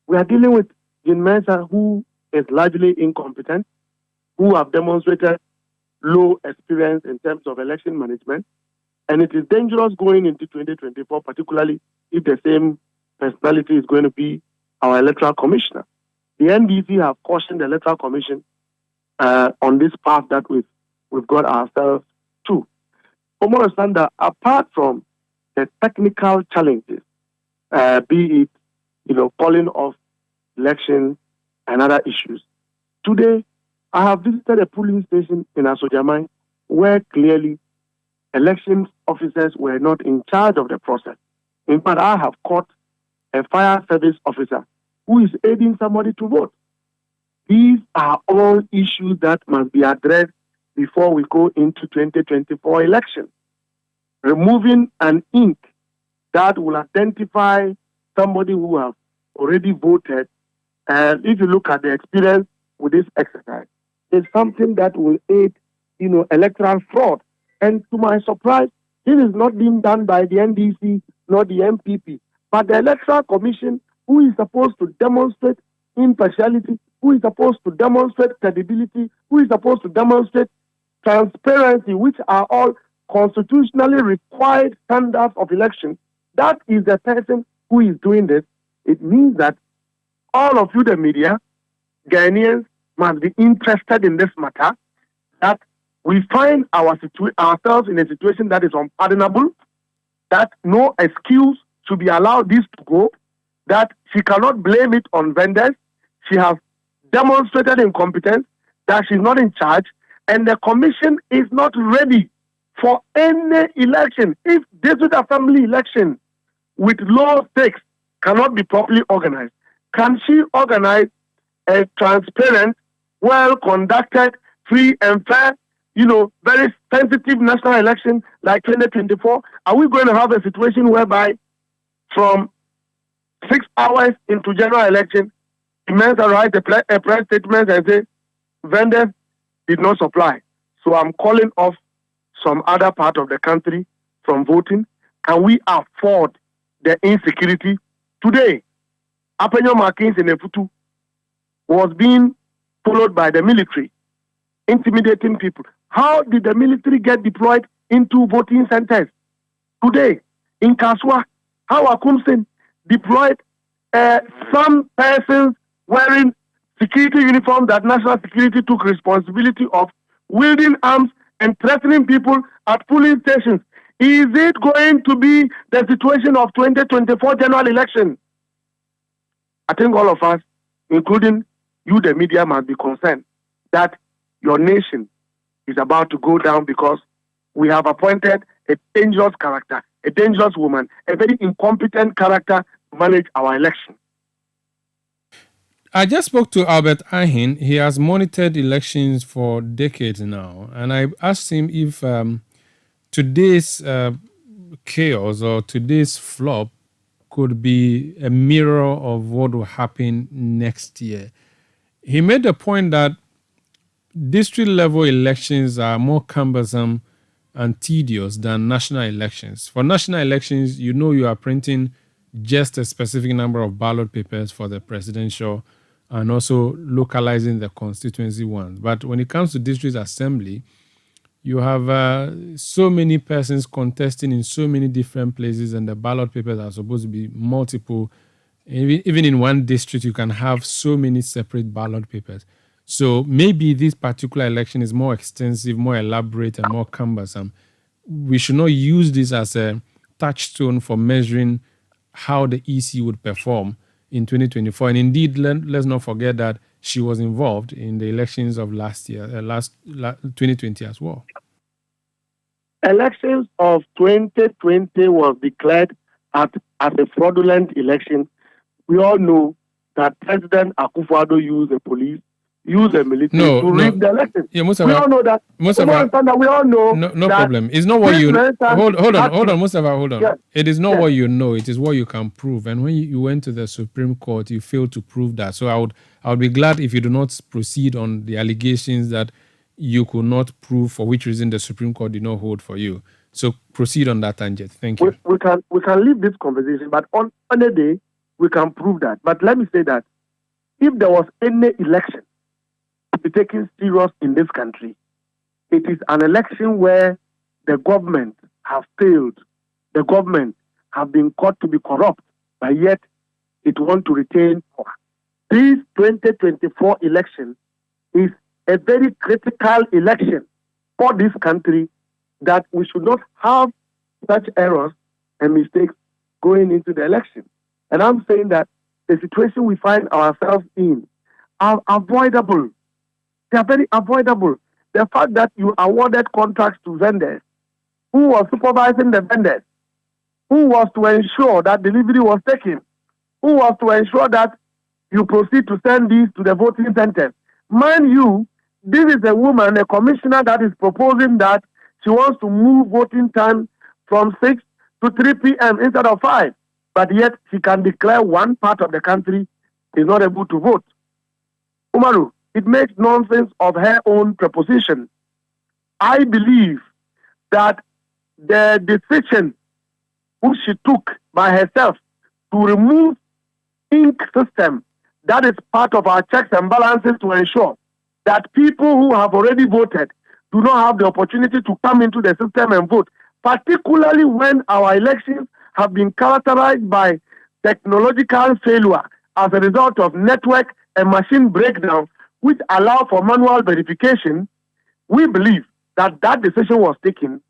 we are dealing with Jean Mensa, who is largely incompetent, who have demonstrated low experience in terms of election management. And it is dangerous going into 2024, particularly if the same personality is going to be our electoral commissioner. The NDC have cautioned the electoral commission on this path that we've got ourselves to. Understand that apart from the technical challenges, be it calling off elections and other issues. Today, I have visited a polling station in Asojamai where clearly election officers were not in charge of the process. In fact, I have caught a fire service officer who is aiding somebody to vote. These are all issues that must be addressed before we go into 2024 election. Removing an ink that will identify somebody who has already voted, and if you look at the experience with this exercise, it's something that will aid, electoral fraud. And to my surprise, this is not being done by the NDC nor the MPP, but the Electoral Commission, who is supposed to demonstrate impartiality, who is supposed to demonstrate credibility, who is supposed to demonstrate transparency, which are all constitutionally required standards of election. That is the person who is doing this. It means that all of you, the media, Ghanaians, must be interested in this matter, that we find ourselves in a situation that is unpardonable, that no excuse should be allowed this to go, that she cannot blame it on vendors. She has demonstrated incompetence, that she's not in charge, and the commission is not ready for any election. If district assembly election with low stakes cannot be properly organized, can she organize a transparent, well-conducted, free and fair, very sensitive national election like 2024? Are we going to have a situation whereby from 6 hours into general election, the Mensa write a press statement and say, vendors did not supply. So I'm calling off some other part of the country from voting. Can we afford the insecurity? Today, Apenyo Markins in Efutu was being followed by the military, intimidating people. How did the military get deployed into voting centers? Today, in Kaswa, how Akumsin deployed some persons wearing security uniform that national security took responsibility of, wielding arms and threatening people at polling stations. Is it going to be the situation of 2024 general election? I think all of us, including you, the media, must be concerned that your nation is about to go down because we have appointed a dangerous character, a dangerous woman, a very incompetent character to manage our election. I just spoke to Albert Ahin. He has monitored elections for decades now. And I asked him if today's chaos or today's flop could be a mirror of what will happen next year. He made the point that district level elections are more cumbersome and tedious than national elections. For national elections, you are printing just a specific number of ballot papers for the presidential and also localizing the constituency ones. But when it comes to district assembly, you have so many persons contesting in so many different places, and the ballot papers are supposed to be multiple. Even in one district, you can have so many separate ballot papers. So maybe this particular election is more extensive, more elaborate, and more cumbersome. We should not use this as a touchstone for measuring how the EC would perform in 2024. And indeed, let's not forget that she was involved in the elections of last year, 2020 as well. Elections of 2020 was declared as a fraudulent election. We all know that President Akufo-Addo used the police, used the military to rig the election. Yeah, we all know that. We all know. No problem. It's not what you know. Hold on, Mustafa, hold on. Yes. It is not what you know. It is what you can prove. And when you went to the Supreme Court, you failed to prove that. So I would be glad if you do not proceed on the allegations that you could not prove for which reason the Supreme Court did not hold for you. So proceed on that tangent. Thank you. We can leave this conversation, but on a day we can prove that. But let me say that if there was any election to be taken serious in this country, it is an election where the government have failed. The government have been caught to be corrupt, but yet it wants to retain power. This 2024 election is a very critical election for this country, that we should not have such errors and mistakes going into the election. And I'm saying that the situation we find ourselves in are avoidable. They are very avoidable. The fact that you awarded contracts to vendors, who was supervising the vendors, who was to ensure that delivery was taken, who was to ensure that you proceed to send these to the voting centers. Mind you, this is a woman, a commissioner, that is proposing that she wants to move voting time from 6 to 3 p.m. instead of 5. But yet she can declare one part of the country is not able to vote. Umaru, it makes nonsense of her own proposition. I believe that the decision which she took by herself to remove ink system, that is part of our checks and balances to ensure that people who have already voted do not have the opportunity to come into the system and vote, particularly when our elections have been characterized by technological failure as a result of network and machine breakdown, which allow for manual verification. We believe that that decision was taken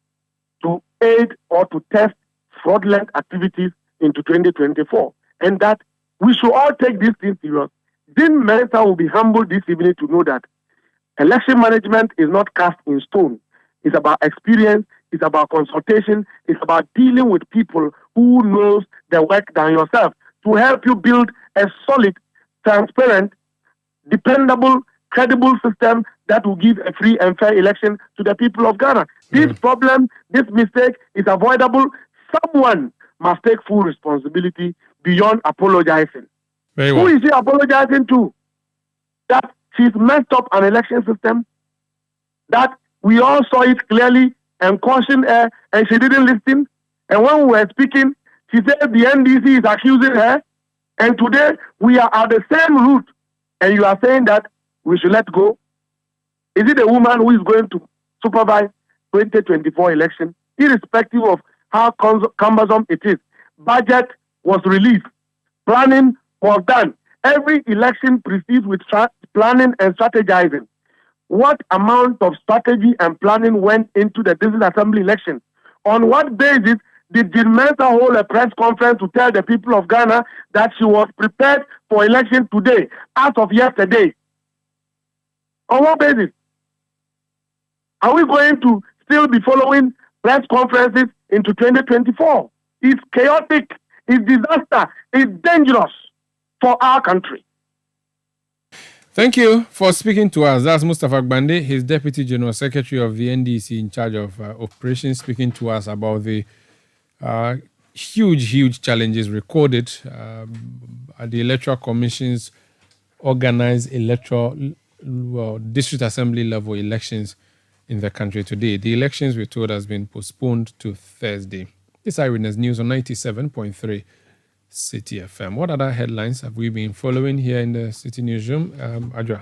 to aid or to test fraudulent activities into 2024, and that we should all take these things serious. Dean Mensa will be humbled this evening to know that election management is not cast in stone. It's about experience, it's about consultation, it's about dealing with people who knows the work than yourself to help you build a solid, transparent, dependable, credible system that will give a free and fair election to the people of Ghana. This problem, this mistake is avoidable. Someone must take full responsibility beyond apologizing. Who is she apologizing to? That she's messed up an election system, that we all saw it clearly and cautioned her, and she didn't listen. And when we were speaking, she said the NDC is accusing her, and today we are at the same route, and you are saying that we should let go. Is it a woman who is going to supervise 2024 election, irrespective of how cumbersome it is? Budget was released. Planning was done. Every election precedes with planning and strategizing. What amount of strategy and planning went into the district assembly election? On what basis did Jean Mensa hold a press conference to tell the people of Ghana that she was prepared for election today, as of yesterday? On what basis? Are we going to still be following press conferences into 2024? It's chaotic, it's disaster, it's dangerous for our country. Thank you for speaking to us. That's Mustafa Gbande, his Deputy General Secretary of the NDC in charge of operations, speaking to us about the huge challenges recorded at the Electoral Commission's organized district assembly level elections in the country today. The elections, we're told, has been postponed to Thursday. This is Eyewitness News on 97.3 Citi FM. What other headlines have we been following here in the Citi Newsroom? Adra.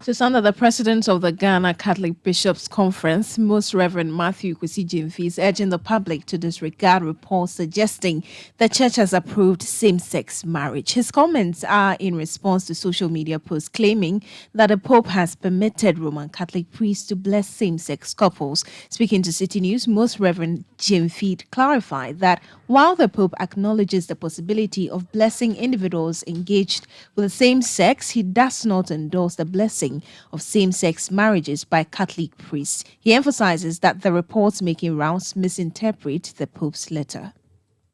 So, under the president of the Ghana Catholic Bishops' Conference, Most Reverend Matthew Kwesi Gyamfi, is urging the public to disregard reports suggesting the church has approved same-sex marriage. His comments are in response to social media posts claiming that the Pope has permitted Roman Catholic priests to bless same-sex couples. Speaking to Citi News, Most Reverend Gyamfi clarified that while the Pope acknowledges the possibility of blessing individuals engaged with the same sex, he does not endorse the blessing of same-sex marriages by Catholic priests. He emphasizes that the reports making rounds misinterpret the Pope's letter.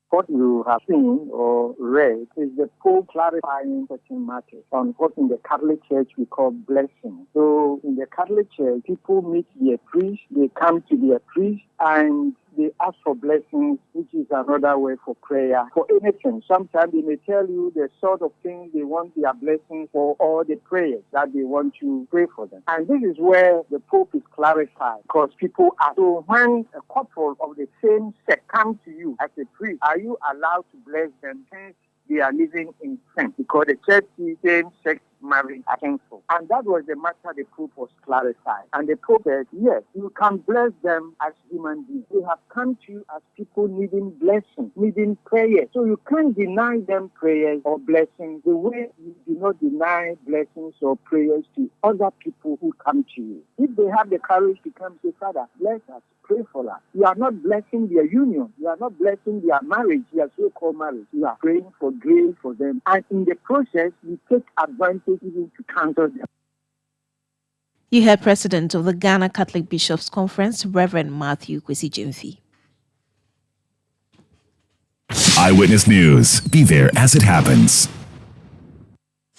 What you have seen or read is the Pope clarifying certain matters on what in the Catholic Church we call blessing. So in the Catholic Church, people meet their priest, they come to their priest, and they ask for blessings, which is another way for prayer, for anything. Sometimes they may tell you the sort of things they want their blessing for, or the prayers that they want to pray for them. And this is where the Pope is clarified, because people ask. So when a couple of the same sex come to you as a priest, are you allowed to bless them since they are living in sin? Because the church sees same-sex marriage as sinful. And that was the matter the Pope was clarifying. And the Pope said, yes, you can bless them as human beings. They have come to you as people needing blessing, needing prayer. So you can't deny them prayers or blessings the way you do not deny blessings or prayers to other people who come to you. If they have the courage to come to Father, bless us, pray for us. You are not blessing their union. You are not blessing their marriage, their so-called marriage. You are praying for grace for them. And in the process, you take advantage even to counter them. You heard President of the Ghana Catholic Bishops' Conference, Reverend Matthew Kwesi Gyamfi. Eyewitness News. Be there as it happens.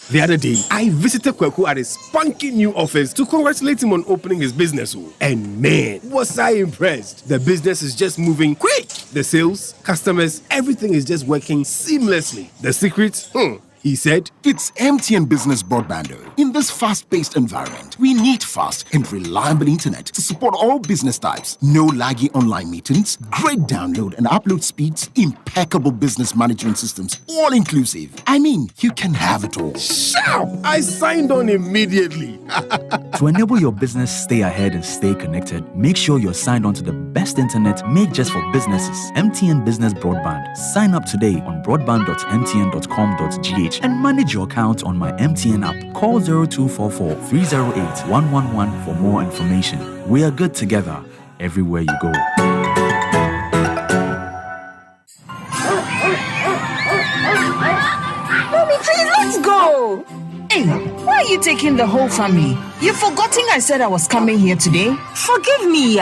The other day, I visited Kweku at his spunky new office to congratulate him on opening his business. And man, was I impressed. The business is just moving quick. The sales, customers, everything is just working seamlessly. The secret? He said, it's MTN Business Broadband. In this fast-paced environment, we need fast and reliable internet to support all business types. No laggy online meetings, great download and upload speeds, impeccable business management systems, all inclusive. I mean, you can have it all. Sharp! I signed on immediately. To enable your business stay ahead and stay connected, make sure you're signed on to the best internet made just for businesses. MTN Business Broadband. Sign up today on broadband.mtn.com.gh and manage your account on my MTN app. Call 0244 308 111 for more information. We are good together everywhere you go. Mommy, please, let's go. Hey, why are you taking the whole family? You've forgotten I said I was coming here today? Forgive me,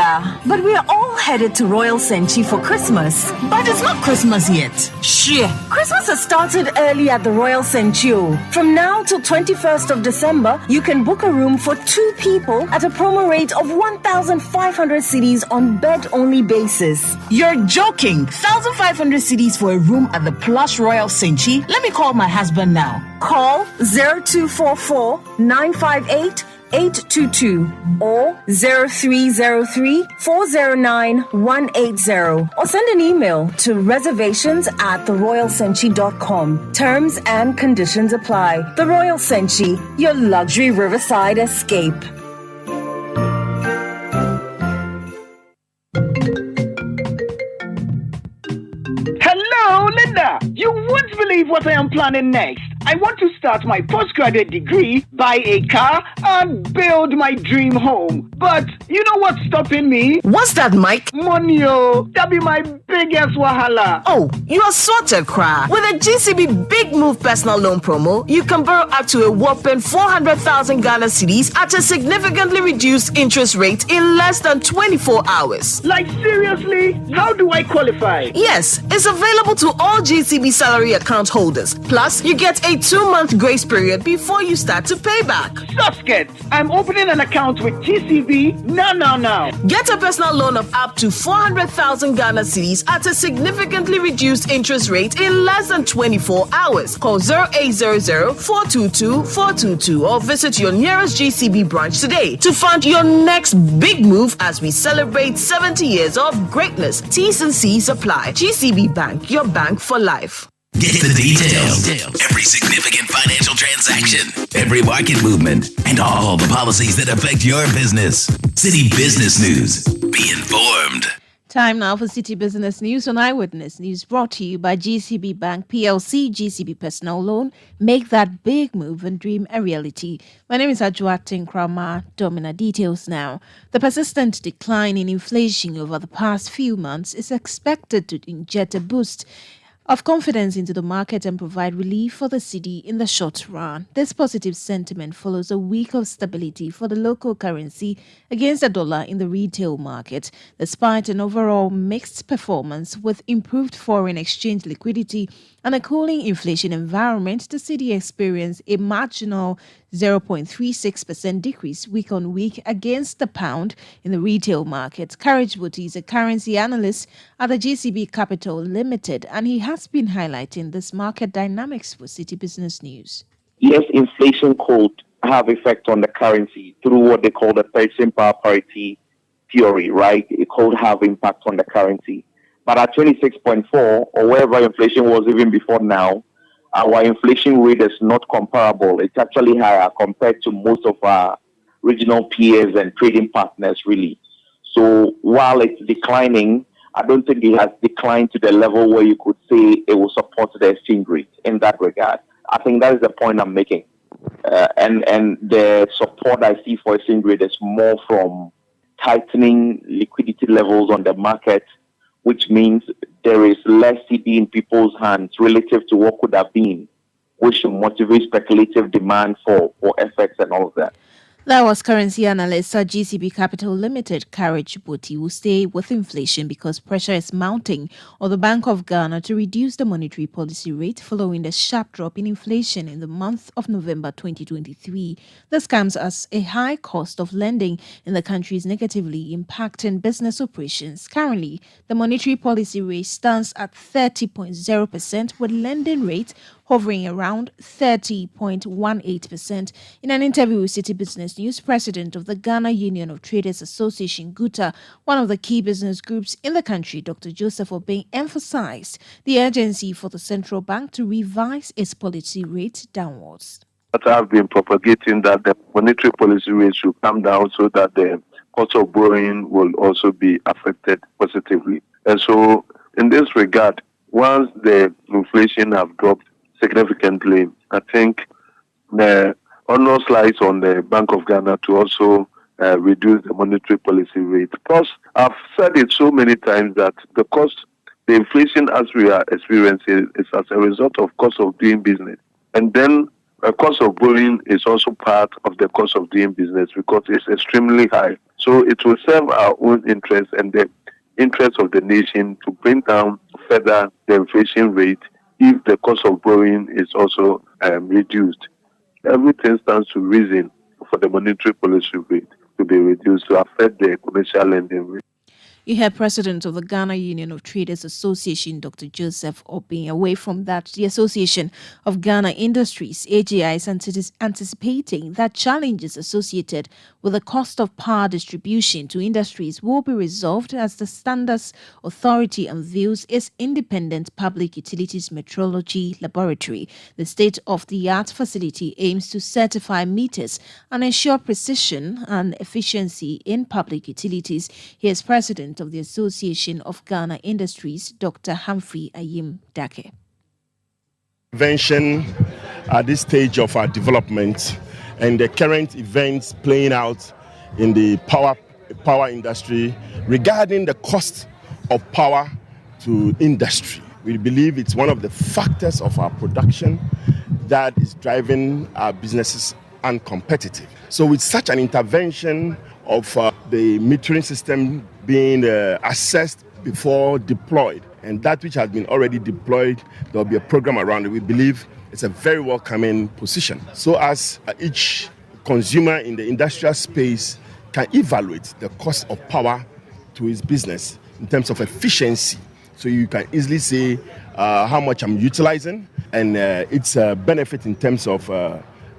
but we're all headed to Royal Senchi for Christmas. But it's not Christmas yet. Shit. Christmas has started early at the Royal Senchi. From now till 21st of December, you can book a room for 2 people at a promo rate of 1,500 cedis on bed-only basis. You're joking. 1,500 cedis for a room at the plush Royal Senchi? Let me call my husband now. Call 0244 958 822 or 0303 409 180 or send an email to reservations@theroyalsenchi.com. Terms and conditions apply. The Royal Senchi, your luxury riverside escape. Hello, Linda. You won't believe what I am planning next. I want to start my postgraduate degree, buy a car, and build my dream home. But you know what's stopping me? What's that, Mike? Money, that be my biggest wahala. Oh, you are sorted, Cry. With a GCB Big Move personal loan promo, you can borrow up to a whopping 400,000 Ghana cedis at a significantly reduced interest rate in less than 24 hours. Like, seriously? How do I qualify? Yes, it's available to all GCB salary account holders. Plus, you get a 2-month grace period before you start to pay back. Susket, I'm opening an account with GCB now. Get a personal loan of up to 400,000 Ghana cedis at a significantly reduced interest rate in less than 24 hours. Call 0800-422-422 or visit your nearest GCB branch today to fund your next big move as we celebrate 70 years of greatness. T's and C's apply. GCB Bank, your bank for life. Get the details. Every significant financial transaction, every market movement, and all the policies that affect your business. City Business News. Be informed. Time now for City Business News on Eyewitness News, brought to you by GCB Bank PLC, GCB Personal Loan. Make that big move and dream a reality. My name is Ajuatin Krama. Domina details now. The persistent decline in inflation over the past few months is expected to inject a boost of confidence into the market and provide relief for the cedi in the short run. This positive sentiment follows a week of stability for the local currency against the dollar in the retail market, despite an overall mixed performance with improved foreign exchange liquidity and a cooling inflation environment. The cedi experienced a marginal 0.36% decrease week on week against the pound in the retail market. Courage Buti is a currency analyst at the GCB Capital Limited, and he has been highlighting this market dynamics for City Business News. Yes, inflation could have effect on the currency through what they call the purchasing power parity theory, right? It could have impact on the currency. But at 26.4, or wherever inflation was even before now, our inflation rate is not comparable. It's actually higher compared to most of our regional peers and trading partners, really. So while it's declining, I don't think it has declined to the level where you could say it will support the exchange rate in that regard. I think that is the point I'm making. And the support I see for exchange rate is more from tightening liquidity levels on the market, which means there is less cedi in people's hands relative to what could have been, which should motivate speculative demand for FX and all of that. That was currency analyst at GCB Capital Limited, Courage Boti, who stay with inflation because pressure is mounting on the Bank of Ghana to reduce the monetary policy rate following the sharp drop in inflation in the month of November 2023. This comes as a high cost of lending in the country is negatively impacting business operations. Currently, the monetary policy rate stands at 30.0% with lending rate hovering around 30.18%. In an interview with Citi Business News, President of the Ghana Union of Traders Association, GUTA, one of the key business groups in the country, Dr. Joseph Obeng, emphasized the urgency for the central bank to revise its policy rate downwards. But I've been propagating that the monetary policy rate should come down so that the cost of borrowing will also be affected positively. And so, in this regard, once the inflation have dropped significantly, I think the onus lies on the Bank of Ghana to also reduce the monetary policy rate. Because I've said it so many times that the inflation as we are experiencing is as a result of cost of doing business. And then the cost of borrowing is also part of the cost of doing business because it's extremely high. So it will serve our own interest and the interest of the nation to bring down further the inflation rate if the cost of borrowing is also reduced. Everything stands to reason for the monetary policy rate to be reduced to affect the commercial lending rate. You heard President of the Ghana Union of Traders Association, Dr. Joseph Obeng. Away from that, the Association of Ghana Industries, AGI, is anticipating that challenges associated with the cost of power distribution to industries will be resolved as the Standards Authority unveils its independent public utilities metrology laboratory. The state-of-the-art facility aims to certify meters and ensure precision and efficiency in public utilities. Here's President of the Association of Ghana Industries, Dr. Humphrey Ayim Dake. Intervention at this stage of our development and the current events playing out in the power industry regarding the cost of power to industry. We believe it's one of the factors of our production that is driving our businesses uncompetitive. So with such an intervention of the metering system being assessed before deployed, and that which has been already deployed, there will be a program around it. We believe it's a very welcoming position. So as each consumer in the industrial space can evaluate the cost of power to his business in terms of efficiency, so you can easily say how much I'm utilizing and its benefit in terms of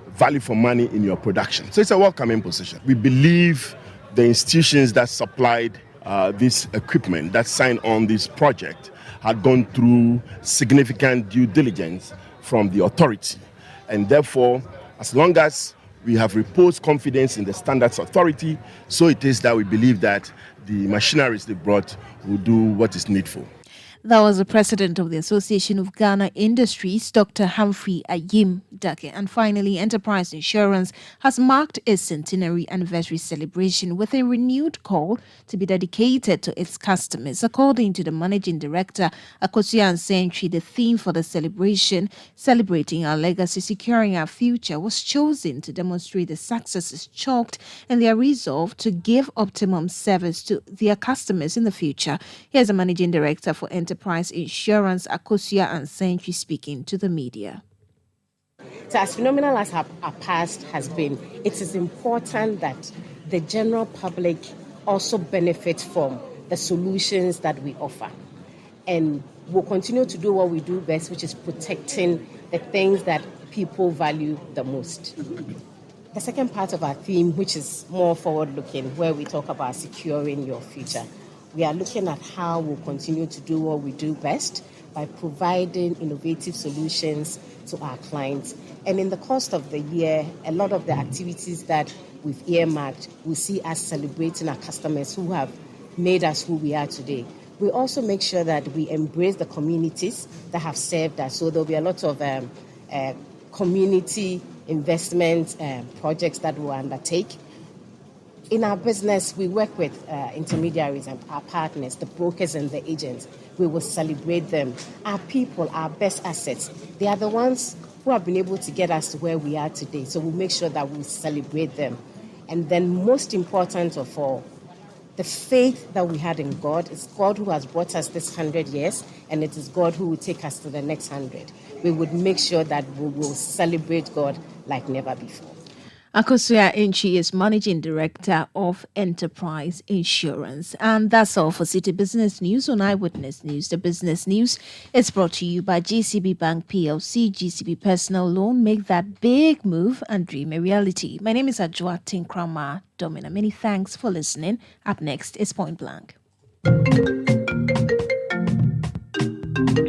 value for money in your production. So it's a welcoming position. We believe the institutions that supplied this equipment, that signed on this project, had gone through significant due diligence from the authority. And therefore, as long as we have reposed confidence in the Standards Authority, so it is that we believe that the machineries they brought will do what is needful. That was the president of the Association of Ghana Industries, Dr. Humphrey Ayim Dake. And finally, Enterprise Insurance has marked its centenary anniversary celebration with a renewed call to be dedicated to its customers. According to the managing director, Akosua Nsentry, the theme for the celebration, Celebrating Our Legacy, Securing Our Future, was chosen to demonstrate the successes chalked and their resolve to give optimum service to their customers in the future. Here's the managing director for Enterprise Insurance, Akosua Nsentry, speaking to the media. So as phenomenal as our past has been, it is important that the general public also benefits from the solutions that we offer. And we'll continue to do what we do best, which is protecting the things that people value the most. The second part of our theme, which is more forward-looking, where we talk about securing your future. We are looking at how we'll continue to do what we do best by providing innovative solutions to our clients. And in the course of the year, a lot of the activities that we've earmarked will see us celebrating our customers who have made us who we are today. We also make sure that we embrace the communities that have served us. So there'll be a lot of community investment projects that we'll undertake. In our business, we work with intermediaries and our partners, the brokers and the agents. We will celebrate them. Our people, our best assets, they are the ones who have been able to get us to where we are today. So we'll make sure that we celebrate them. And then most important of all, the faith that we had in God. It's God who has brought us this 100 years, and it is God who will take us to the next 100. We would make sure that we will celebrate God like never before. Akosua Enchi is Managing Director of Enterprise Insurance. And that's all for City Business News on Eyewitness News. The business news is brought to you by GCB Bank PLC, GCB Personal Loan. Make that big move and dream a reality. My name is Ajwa Tinkrama Domina. Many thanks for listening. Up next is Point Blank.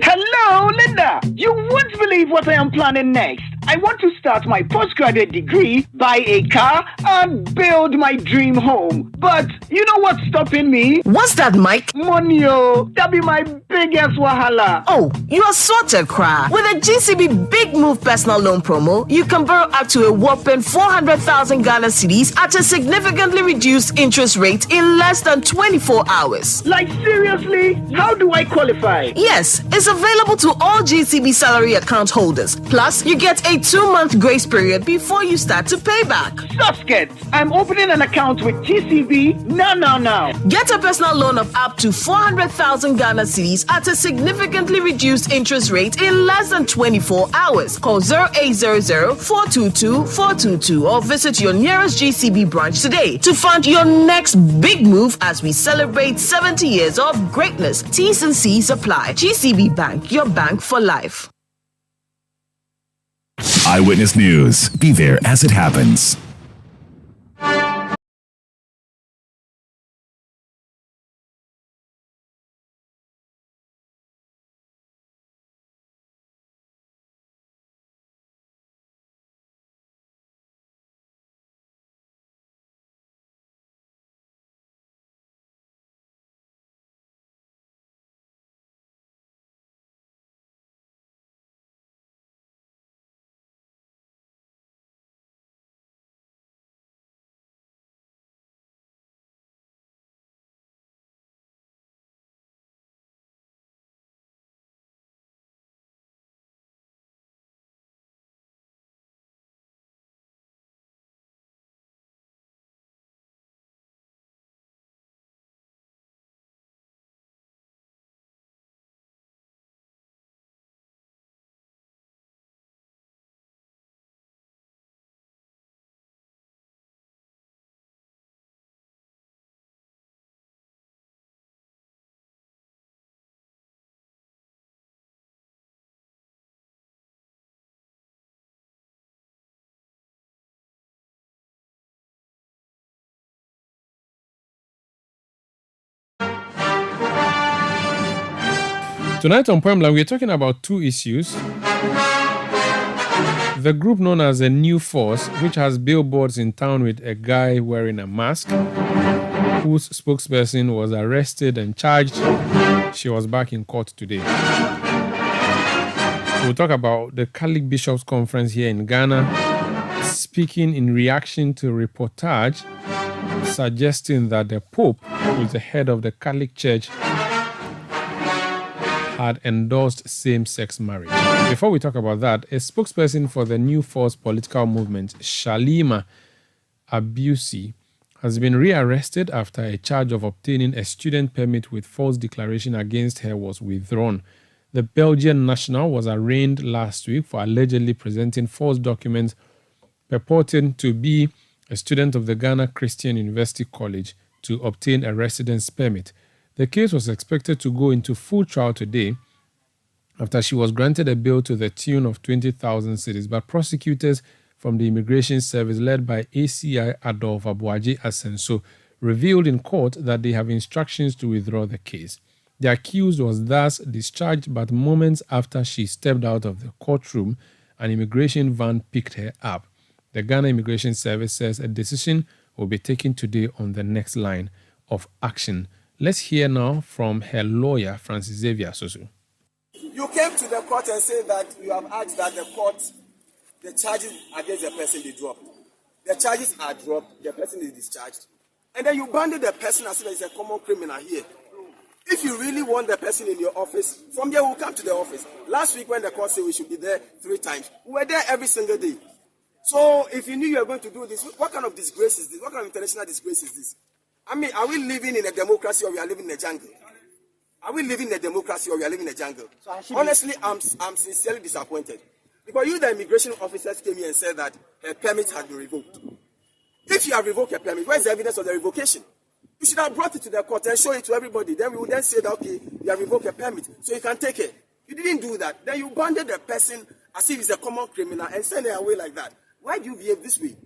Hello, Linda. You won't believe what I am planning next. I want to start my postgraduate degree, buy a car, and build my dream home. But you know what's stopping me? What's that, Mike? Money, oh. That be my biggest wahala. Oh, you are sorted, Cry. With a GCB Big Move Personal Loan promo, you can borrow up to a whopping 400,000 Ghana cedis at a significantly reduced interest rate in less than 24 hours. Like, seriously? How do I qualify? Yes, it's available to all GCB salary account holders. Plus, you get a 2-month grace period before you start to pay back. Susket, I'm opening an account with GCB now. Get a personal loan of up to 400,000 Ghana cedis at a significantly reduced interest rate in less than 24 hours. Call 0800-422-422 or visit your nearest GCB branch today to fund your next big move as we celebrate 70 years of greatness. T's and C's apply. GCB Bank, your bank for life. Eyewitness News. Be there as it happens. Tonight on Point Blank, we're talking about two issues. The group known as the New Force, which has billboards in town with a guy wearing a mask, whose spokesperson was arrested and charged. She was back in court today. We'll talk about the Catholic Bishops' Conference here in Ghana, speaking in reaction to a reportage suggesting that the Pope, who is the head of the Catholic Church, had endorsed same-sex marriage. Before we talk about that, a spokesperson for the New Force political movement, Shalima Abusi, has been rearrested after a charge of obtaining a student permit with false declaration against her was withdrawn. The Belgian national was arraigned last week for allegedly presenting false documents purporting to be a student of the Ghana Christian University College to obtain a residence permit. The case was expected to go into full trial today after she was granted a bail to the tune of 20,000 cedis, but prosecutors from the Immigration Service led by ACI Adolf Abuaji Asenso revealed in court that they have instructions to withdraw the case. The accused was thus discharged, but moments after she stepped out of the courtroom, an immigration van picked her up. The Ghana Immigration Service says a decision will be taken today on the next line of action. Let's hear now from her lawyer, Francis Xavier Sosu. You came to the court and said that you have asked that the court, the charges against the person be dropped. The charges are dropped, the person is discharged. And then you banded the person as if he's a common criminal here. If you really want the person in your office, from there we'll come to the office. Last week when the court said we should be there 3 times, we were there every single day. So if you knew you were going to do this, what kind of disgrace is this? What kind of international disgrace is this? I mean, are we living in a democracy or we are living in a jungle? Are we living in a democracy or we are living in a jungle? Honestly, I'm sincerely disappointed. Because you, the immigration officers, came here and said that a permit had been revoked. If you have revoked a permit, where's the evidence of the revocation? You should have brought it to the court and show it to everybody. Then we would then say that, okay, you have revoked a permit, so you can take it. You didn't do that. Then you banded the person as if he's a common criminal and send it away like that. Why do you behave this way?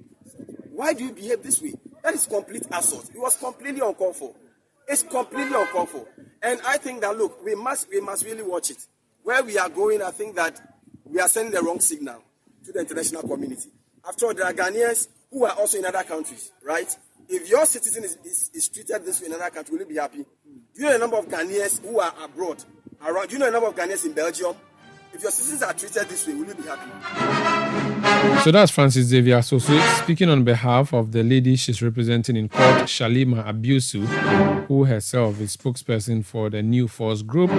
Why do you behave this way? That is complete assault. It was completely uncalled for. It's completely uncalled for. And I think that, look, we must really watch it. Where we are going, I think that we are sending the wrong signal to the international community. After all, there are Ghanaians who are also in other countries, right? If your citizen is treated this way in another country, will you be happy? Do you know the number of Ghanaians who are abroad? Do you know the number of Ghanaians in Belgium? If your citizens are treated this way, will you be happy? So that's Francis Xavier. So speaking on behalf of the lady she's representing in court, Shalima Abusu, who herself is spokesperson for the New Force Group.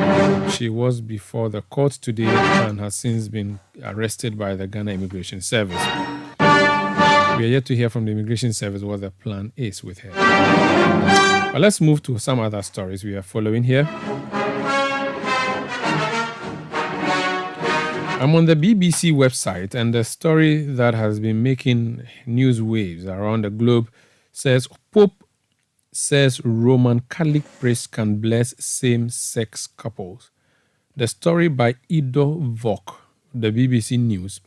She was before the court today and has since been arrested by the Ghana Immigration Service. We are yet to hear from the Immigration Service what the plan is with her. But let's move to some other stories we are following here. I'm on the BBC website, and the story that has been making news waves around the globe says Pope says Roman Catholic priest can bless same-sex couples. The story by Ido Vok, the BBC News,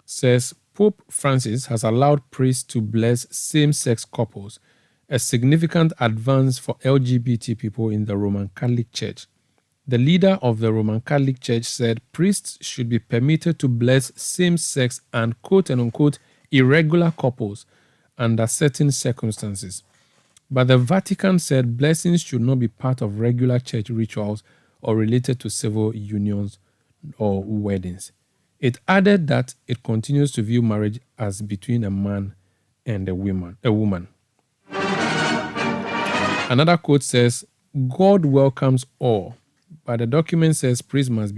says Pope Francis has allowed priests to bless same-sex couples, a significant advance for LGBT people in the Roman Catholic Church. The leader of the Roman Catholic Church said priests should be permitted to bless same-sex and quote-unquote irregular couples under certain circumstances. But the Vatican said blessings should not be part of regular church rituals or related to civil unions or weddings. It added that it continues to view marriage as between a man and a woman. Another quote says, God welcomes all, but the document says priests must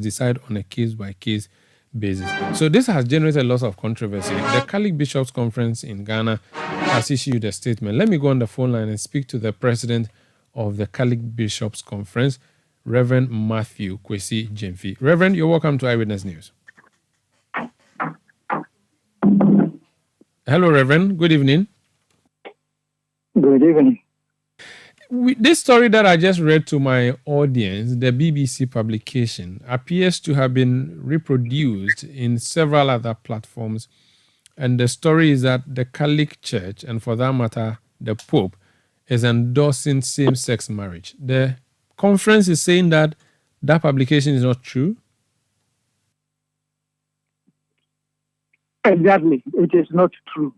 decide on a case-by-case basis. So this has generated lots of controversy. The Catholic Bishops' Conference in Ghana has issued a statement. Let me go on the phone line and speak to the president of the Catholic Bishops' Conference, Reverend Matthew Kwesi Jemfi. Reverend, you're welcome to Eyewitness News. Hello, Reverend. Good evening. Good evening. This story that I just read to my audience, the BBC publication, appears to have been reproduced in several other platforms. And the story is that the Catholic Church, and for that matter, the Pope, is endorsing same-sex marriage. The conference is saying that publication is not true. Exactly. It is not true.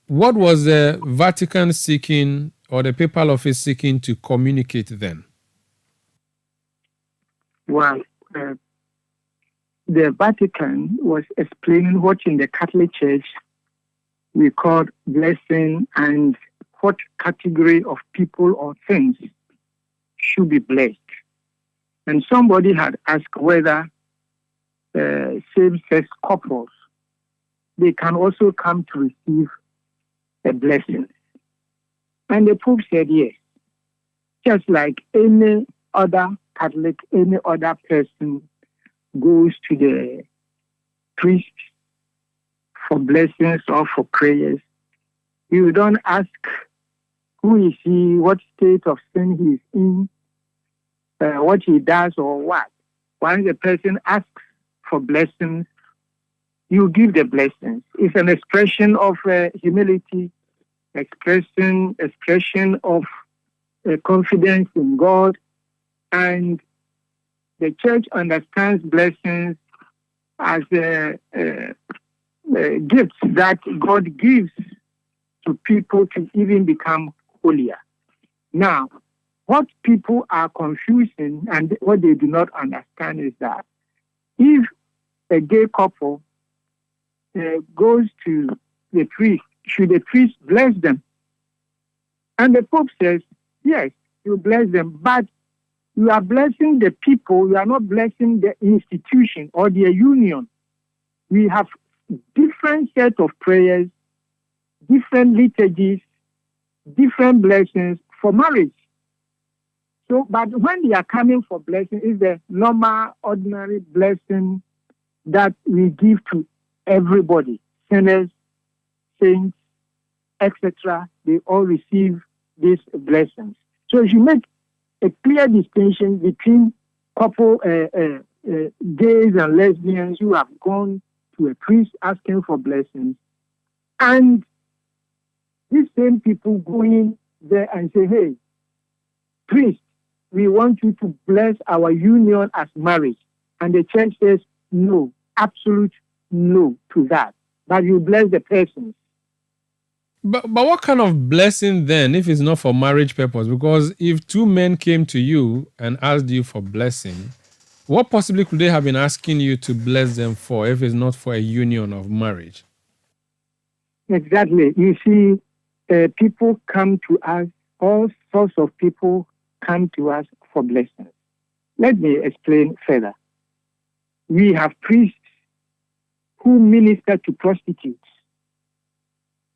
What was the Vatican seeking, or the papal office seeking to communicate then? Well, the Vatican was explaining what in the Catholic Church we call blessing and what category of people or things should be blessed. And somebody had asked whether same-sex couples, they can also come to receive a blessing. And the Pope said yes. Just like any other Catholic, any other person goes to the priest for blessings or for prayers, you don't ask who is he, what state of sin he is in, what he does or what. Once the person asks for blessings, you give the blessings. It's an expression of humility, expression of confidence in God, and the church understands blessings as gifts that God gives to people to even become holier. Now, what people are confusing and what they do not understand is that if a gay couple goes to the priest, should the priest bless them? And the Pope says, yes, you bless them, but you are blessing the people, you are not blessing the institution or their union. We have different set of prayers, different liturgies, different blessings for marriage. So, but when they are coming for blessing, it's the normal, ordinary blessing that we give to everybody, sinners, saints, etc. They all receive these blessings. So, if you make a clear distinction between couple, gays and lesbians who have gone to a priest asking for blessings, and these same people going there and say, "Hey, priest, we want you to bless our union as marriage." And the church says, "No, absolute no to that. But you bless the persons." But what kind of blessing then, if it's not for marriage purpose? Because if two men came to you and asked you for blessing, what possibly could they have been asking you to bless them for if it's not for a union of marriage? Exactly. You see, people come to us, all sorts of people come to us for blessings. Let me explain further. We have priests who minister to prostitutes.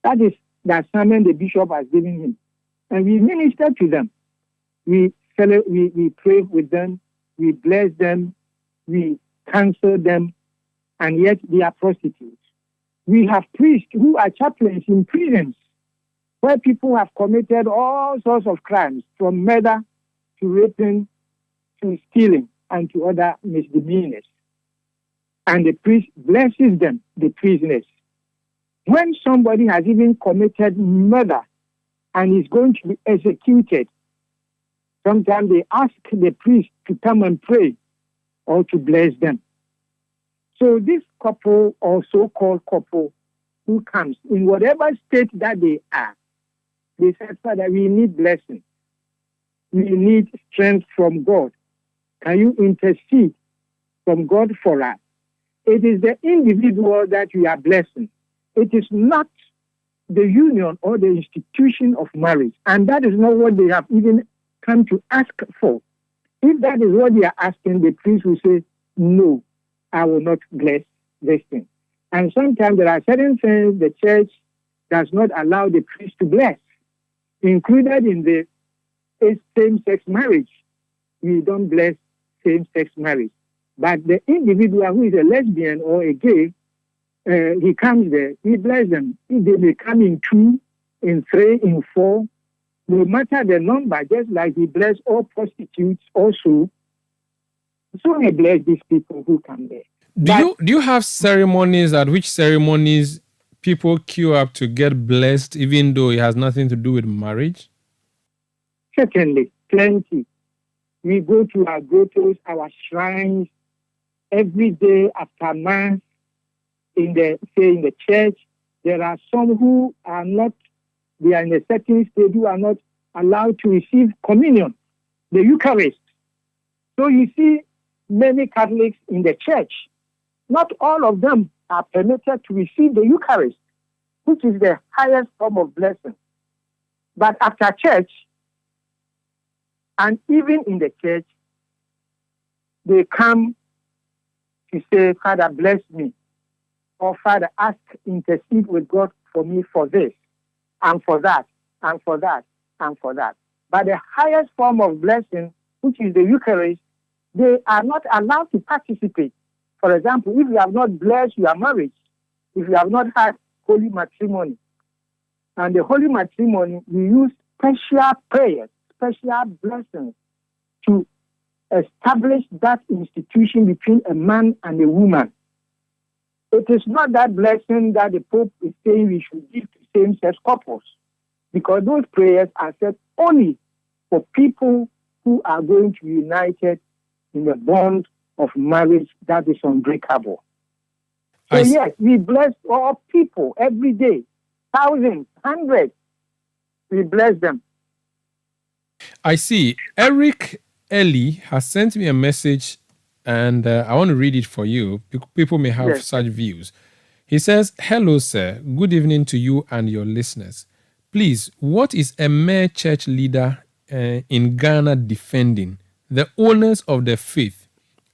That is the assignment the bishop has given him. And we minister to them. We pray with them, we bless them, we counsel them, and yet they are prostitutes. We have priests who are chaplains in prisons where people have committed all sorts of crimes, from murder to raping to stealing and to other misdemeanors. And the priest blesses them, the prisoners. When somebody has even committed murder and is going to be executed, sometimes they ask the priest to come and pray or to bless them. So this couple, or so-called couple, who comes in whatever state that they are, they said, "Father, we need blessing. We need strength from God. Can you intercede from God for us?" It is the individual that we are blessing. It is not the union or the institution of marriage. And that is not what they have even come to ask for. If that is what they are asking, the priest will say, "No, I will not bless this thing." And sometimes there are certain things the church does not allow the priest to bless, included in the same-sex marriage. We don't bless same-sex marriage. But the individual who is a lesbian or a gay, he comes there, we bless them. If they may come in 2, in 3, in 4, no matter the number, just like we bless all prostitutes also, so we bless these people who come there. Do you have ceremonies, at which ceremonies people queue up to get blessed, even though it has nothing to do with marriage? Certainly, plenty. We go to our grottos, our shrines, every day after Mass, in the church. There are some who are not, they are in a certain state, who are not allowed to receive communion, the Eucharist. So you see many Catholics in the church, not all of them are permitted to receive the Eucharist, which is the highest form of blessing. But after church, and even in the church, they come to say, "Father, bless me," or "Father, intercede with God for me for this, and for that, and for that, and for that." But the highest form of blessing, which is the Eucharist, they are not allowed to participate. For example, if you have not blessed your marriage, if you have not had holy matrimony, and the holy matrimony, we use special prayers, special blessings to establish that institution between a man and a woman. It is not that blessing that the Pope is saying we should give to same-sex couples, because those prayers are set only for people who are going to be united in the bond of marriage that is unbreakable. So yes, we bless all people every day, thousands, hundreds. We bless them. I see. Eric Ellie has sent me a message, and I want to read it for you. People may have such views. He says, "Hello, sir. Good evening to you and your listeners. Please, what is a mere church leader in Ghana defending? The owners of the faith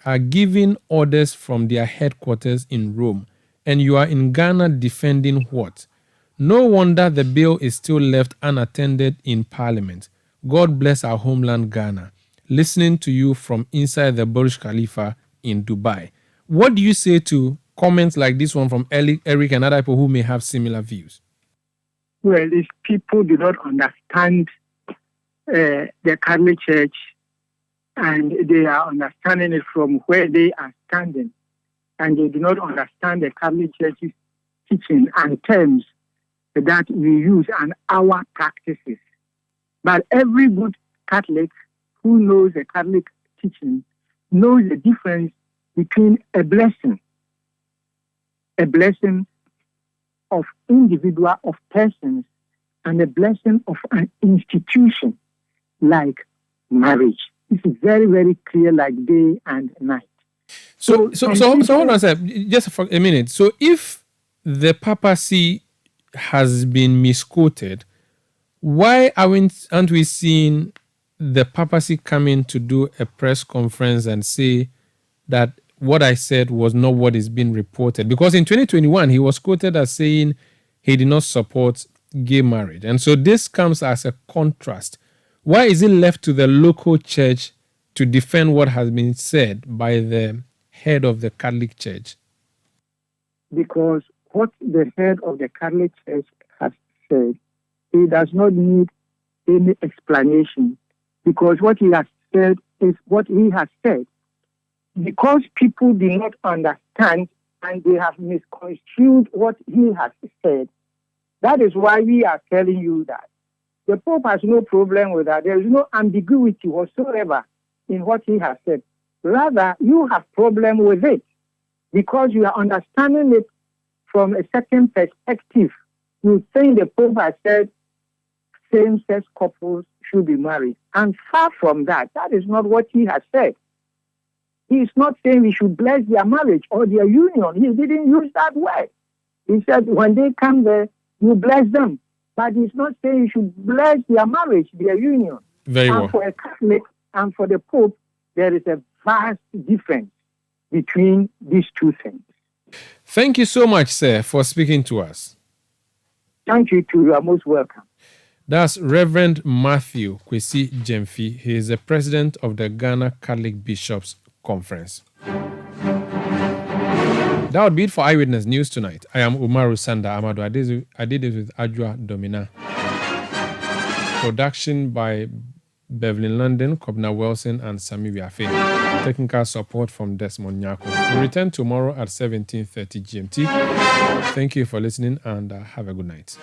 are giving orders from their headquarters in Rome. and you are in Ghana defending what? No wonder the bill is still left unattended in Parliament. God bless our homeland, Ghana. Listening to you from inside the Burj Khalifa in Dubai. What do you say to comments like this one from Eric and other people who may have similar views? Well, if people do not understand the Catholic Church and they are understanding it from where they are standing, and they do not understand the Catholic Church's teaching and terms that we use and our practices. But every good Catholic who knows the Catholic teaching knows the difference between a blessing of individual, of persons, and a blessing of an institution like marriage. This is very, very clear like day and night. So hold on a second, just for a minute. So if the papacy has been misquoted, why aren't we seeing the papacy come in to do a press conference and say that what I said was not what is being reported? Because in 2021, he was quoted as saying he did not support gay marriage. And so this comes as a contrast. Why is it left to the local church to defend what has been said by the head of the Catholic Church? Because what the head of the Catholic Church has said, he does not need any explanation, because what he has said is what he has said. Because people do not understand and they have misconstrued what he has said, that is why we are telling you that the Pope has no problem with that. There is no ambiguity whatsoever in what he has said. Rather, you have problem with it because you are understanding it from a certain perspective. You think the Pope has said same-sex couples should be married. And far from that, that is not what he has said. He is not saying we should bless their marriage or their union. He didn't use that word. He said when they come there, you bless them. But he's not saying you should bless their marriage, their union. Very well. And for a Catholic and for the Pope, there is a vast difference between these two things. Thank you so much, sir, for speaking to us. Thank you too. You are most welcome. That's Reverend Matthew Kwesi Jemfi. He is the president of the Ghana Catholic Bishops Conference. That would be it for Eyewitness News tonight. I am Umaru Sanda Amado. I did it with Adwa Domina. Production by Beverly London, Kobna Wilson, and Sami Biafe. Technical support from Desmond Nyako. We'll return tomorrow at 17:30 GMT. Thank you for listening and have a good night.